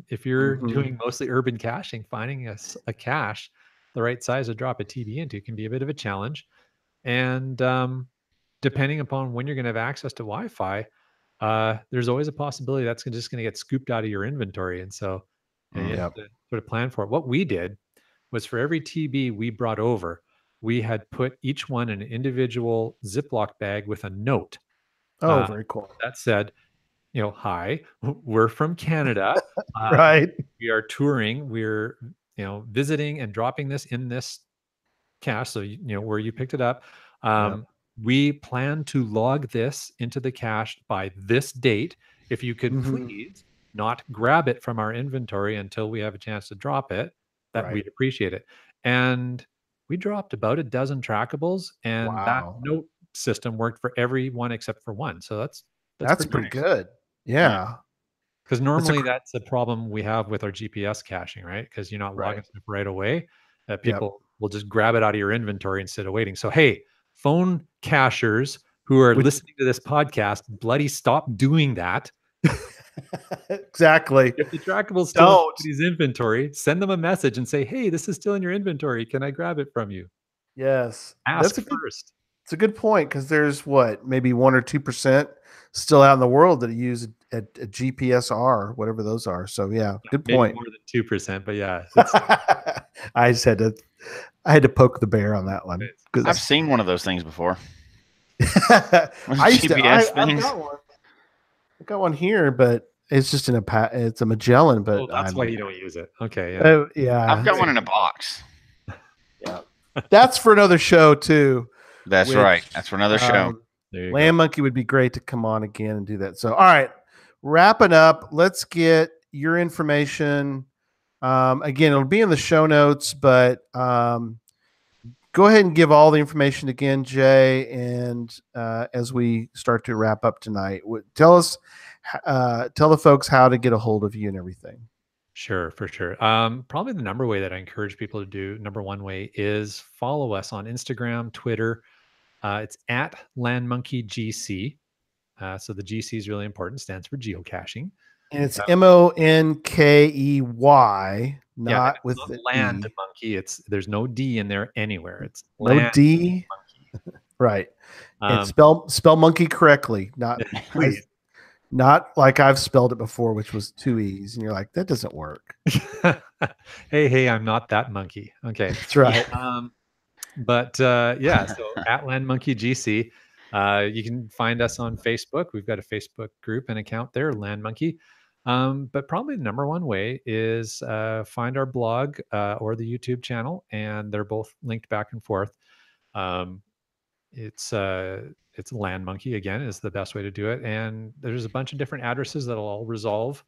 If you're doing mostly urban caching, finding a cache the right size to drop a TB into can be a bit of a challenge. And depending upon when you're going to have access to Wi-Fi, there's always a possibility that's just going to get scooped out of your inventory. And so you have to sort of plan for it. What we did was, for every TB we brought over, we had put each one in an individual Ziploc bag with a note. Oh, very cool. That said, hi, we're from Canada. Right. We are touring. We're, visiting and dropping this in this cache. So, where you picked it up. We plan to log this into the cache by this date. If you could please not grab it from our inventory until we have a chance to drop it, we'd appreciate it. And we dropped about a dozen trackables, and that note system worked for everyone except for one. So that's pretty good. Yeah. Because normally that's a problem we have with our GPS caching, right? Because you're not logging stuff right away. People will just grab it out of your inventory instead of waiting. So, hey, phone cachers who are listening to this podcast, bloody stop doing that. Exactly. If the trackable still in his inventory, send them a message and say, hey, this is still in your inventory. Can I grab it from you? Yes. Ask first. It's a good point, because there's maybe 1 or 2% still out in the world that use a GPSR, whatever those are. So yeah, good point. More than 2%, but yeah. I had to poke the bear on that one. I've seen one of those things before. I've got one. I got one here, but it's just it's a Magellan. But that's why you don't use it. Okay. Yeah. I've got one in a box. Yeah. That's for another show too. That's right. That's for another show. LANMonkey would be great to come on again and do that. So, all right, wrapping up. Let's get your information. Again, it'll be in the show notes, but go ahead and give all the information again, Jay. And as we start to wrap up tonight, tell the folks how to get a hold of you and everything. Sure, for sure. Probably the number way that I encourage people to do, number one way, is follow us on Instagram, Twitter. It's at LANMonkeyGC. So the GC is really important, stands for geocaching. And it's MONKEY, not with not the Land E. Monkey. There's no D in there anywhere. It's No Land D. Monkey. Right. And spell monkey correctly, not Please. not like I've spelled it before, which was 2 E's, and you're like, that doesn't work. hey, I'm not that monkey. Okay. That's right. But yeah, so at LANMonkey GC, you can find us on Facebook. We've got a Facebook group and account there, LANMonkey. But probably the number one way is find our blog or the YouTube channel, and they're both linked back and forth. It's LANMonkey again is the best way to do it, and there's a bunch of different addresses that'll all resolve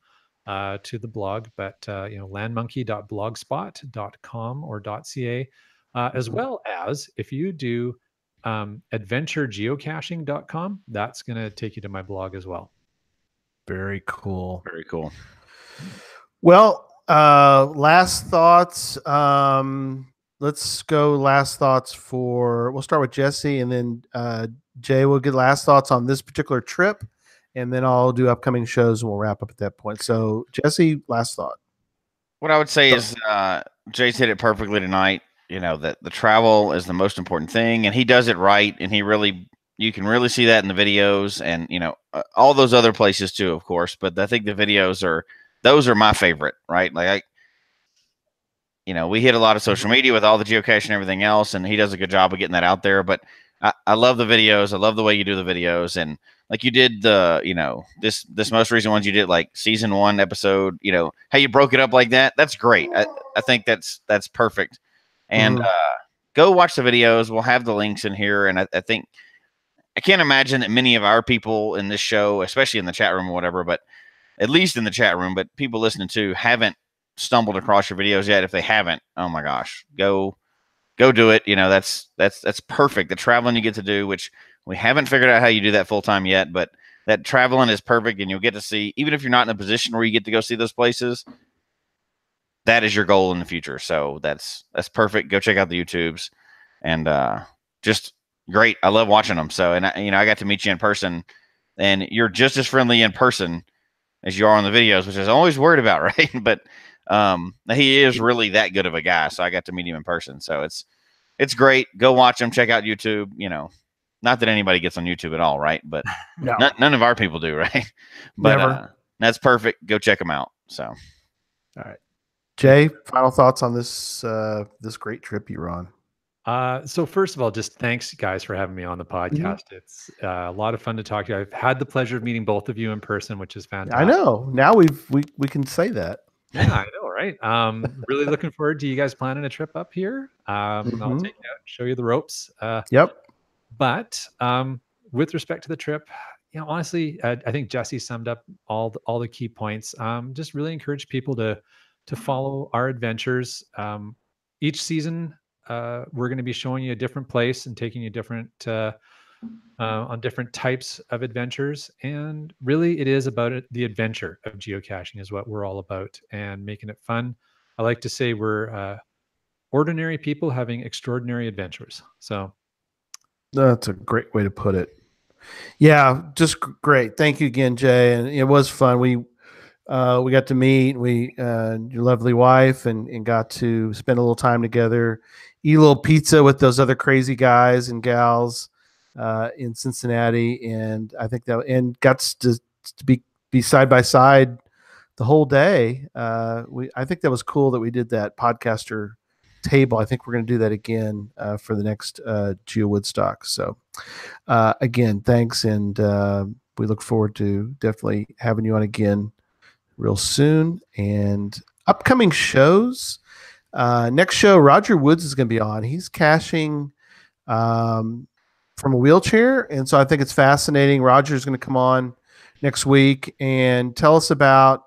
to the blog. But landmonkey.blogspot.com or .ca, as well as if you do adventuregeocaching.com, that's going to take you to my blog as well. Very cool. Very cool. Well, last thoughts. Let's go last thoughts we'll start with Jesse, and then Jay will get last thoughts on this particular trip, and then I'll do upcoming shows and we'll wrap up at that point. So Jesse, last thought. What I would say is Jay's hit it perfectly tonight. That the travel is the most important thing, and he does it right, and you can really see that in the videos, and all those other places too, of course. But I think the videos are my favorite, right? Like we hit a lot of social media with all the geocache and everything else, and he does a good job of getting that out there. But I love the videos. I love the way you do the videos, and like you did this most recent ones you did, like season 1 episode. How you broke it up like that. That's great. I think that's perfect. And go watch the videos. We'll have the links in here, and I think I can't imagine that many of our people in this show, especially in the chat room or whatever, but at least in the chat room, but people listening to haven't stumbled across your videos yet. If they haven't, oh my gosh, go do it. That's perfect. The traveling you get to do, which we haven't figured out how you do that full time yet, but that traveling is perfect, and you'll get to see, even if you're not in a position where you get to go see those places, that is your goal in the future. So that's perfect. Go check out the YouTubes, and just great. I love watching them. So, and I got to meet you in person, and you're just as friendly in person as you are on the videos, which I was always worried about, right? But he is really that good of a guy, so I got to meet him in person. So it's great. Go watch him. Check out YouTube. Not that anybody gets on YouTube at all, right? But No. none of our people do, right? But that's perfect. Go check them out. So, all right, Jay, final thoughts on this this great trip you were on. So first of all, just thanks guys for having me on the podcast. It's a lot of fun to talk to you. I've had the pleasure of meeting both of you in person, which is fantastic. I know. Now we can say that. Yeah, I know, right? Really looking forward to you guys planning a trip up here. I'll take you out, show you the ropes. Yep. But with respect to the trip, honestly, I think Jesse summed up all the key points. Just really encourage people to follow our adventures. Each season, we're going to be showing you a different place and taking you different on different types of adventures. And really, it is about the adventure of geocaching is what we're all about, and making it fun. I like to say we're ordinary people having extraordinary adventures. So that's a great way to put it. Yeah, just great. Thank you again, Jay. And it was fun. We got to meet your lovely wife and got to spend a little time together, eat a little pizza with those other crazy guys and gals in Cincinnati. And I think and got to be side by side the whole day. I think that was cool that we did that podcaster table. I think we're going to do that again for the next Geo Woodstock. So again, thanks. And we look forward to definitely having you on again real soon. And upcoming shows, next show, Roger Woods is going to be on. He's caching from a wheelchair, and so I think it's fascinating. Roger's going to come on next week and tell us about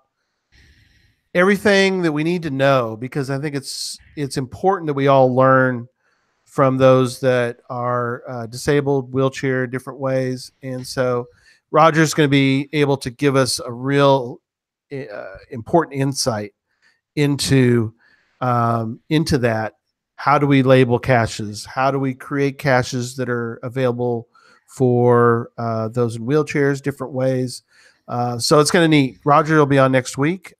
everything that we need to know, because I think it's important that we all learn from those that are disabled, wheelchair, different ways. And so Roger's going to be able to give us a real important insight into that. How do we label caches? How do we create caches that are available for those in wheelchairs, different ways? So it's kind of neat. Roger will be on next week.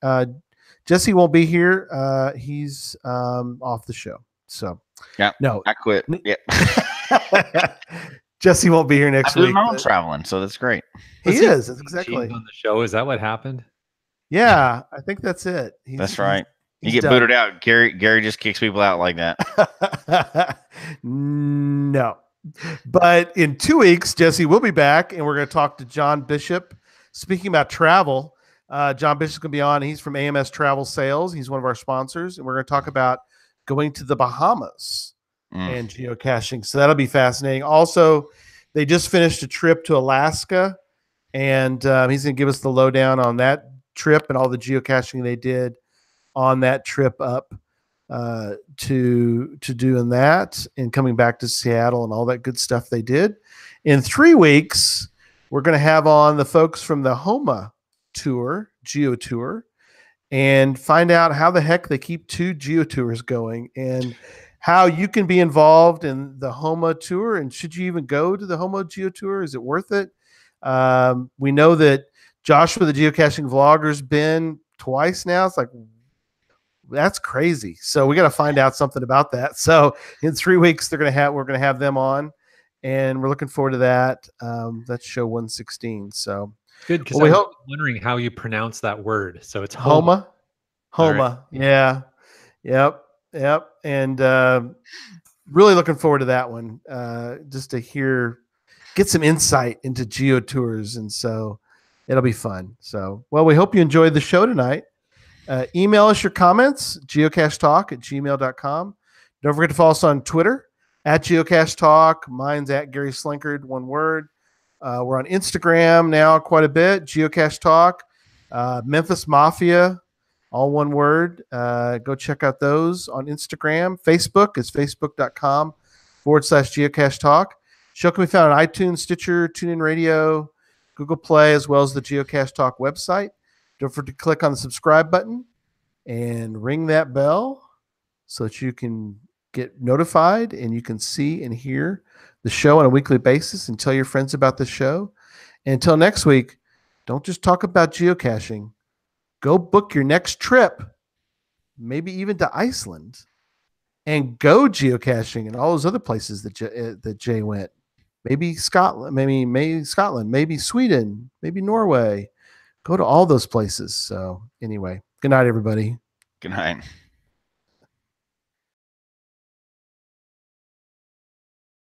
Jesse won't be here. He's off the show. So Yeah. no, I quit. Yeah. Jesse won't be here next I'm week. doing my own traveling, so that's great. He is. That's exactly on the show. Is that what happened? Yeah, I think that's it. That's right. You He's get done. booted out. Gary just kicks people out like that. No. But in 2 weeks, Jesse will be back, and we're going to talk to John Bishop. Speaking about travel, John Bishop's going to be on. He's from AMS Travel Sales. He's one of our sponsors, and we're going to talk about going to the Bahamas and geocaching. So that'll be fascinating. Also, they just finished a trip to Alaska, and he's going to give us the lowdown on that trip and all the geocaching they did on that trip up to doing that and coming back to Seattle and all that good stuff they did. In 3 weeks, we're going to have on the folks from the Homa tour, Geo Tour, and find out how the heck they keep 2 Geo Tours going and how you can be involved in the Homa tour. And should you even go to the Homa Geo Tour? Is it worth it? We know that Joshua, the geocaching vlogger's been twice now. It's like, that's crazy. So we got to find out something about that. So in 3 weeks, we're going to have them on, and we're looking forward to that. That's show 116. So good. Because I was wondering how you pronounce that word. So it's Homa. Homa. Right. Yeah. Yep. And really looking forward to that one. Just to get some insight into geo tours. And so it'll be fun. So, well, we hope you enjoyed the show tonight. Email us your comments, geocachetalk@gmail.com. Don't forget to follow us on Twitter @geocachetalk. Mine's @Gary Slinkard, one word. We're on Instagram now quite a bit, Geocache Talk. Memphis Mafia, all one word. Go check out those on Instagram. Facebook is facebook.com/Geocache Talk. Show can be found on iTunes, Stitcher, TuneIn Radio, Google Play, as well as the Geocache Talk website. Don't forget to click on the subscribe button and ring that bell so that you can get notified and you can see and hear the show on a weekly basis and tell your friends about the show. And until next week, don't just talk about geocaching. Go book your next trip, maybe even to Iceland, and go geocaching and all those other places that Jay went. Maybe Scotland, maybe Sweden, maybe Norway. Go to all those places. So anyway, good night, everybody. Good night.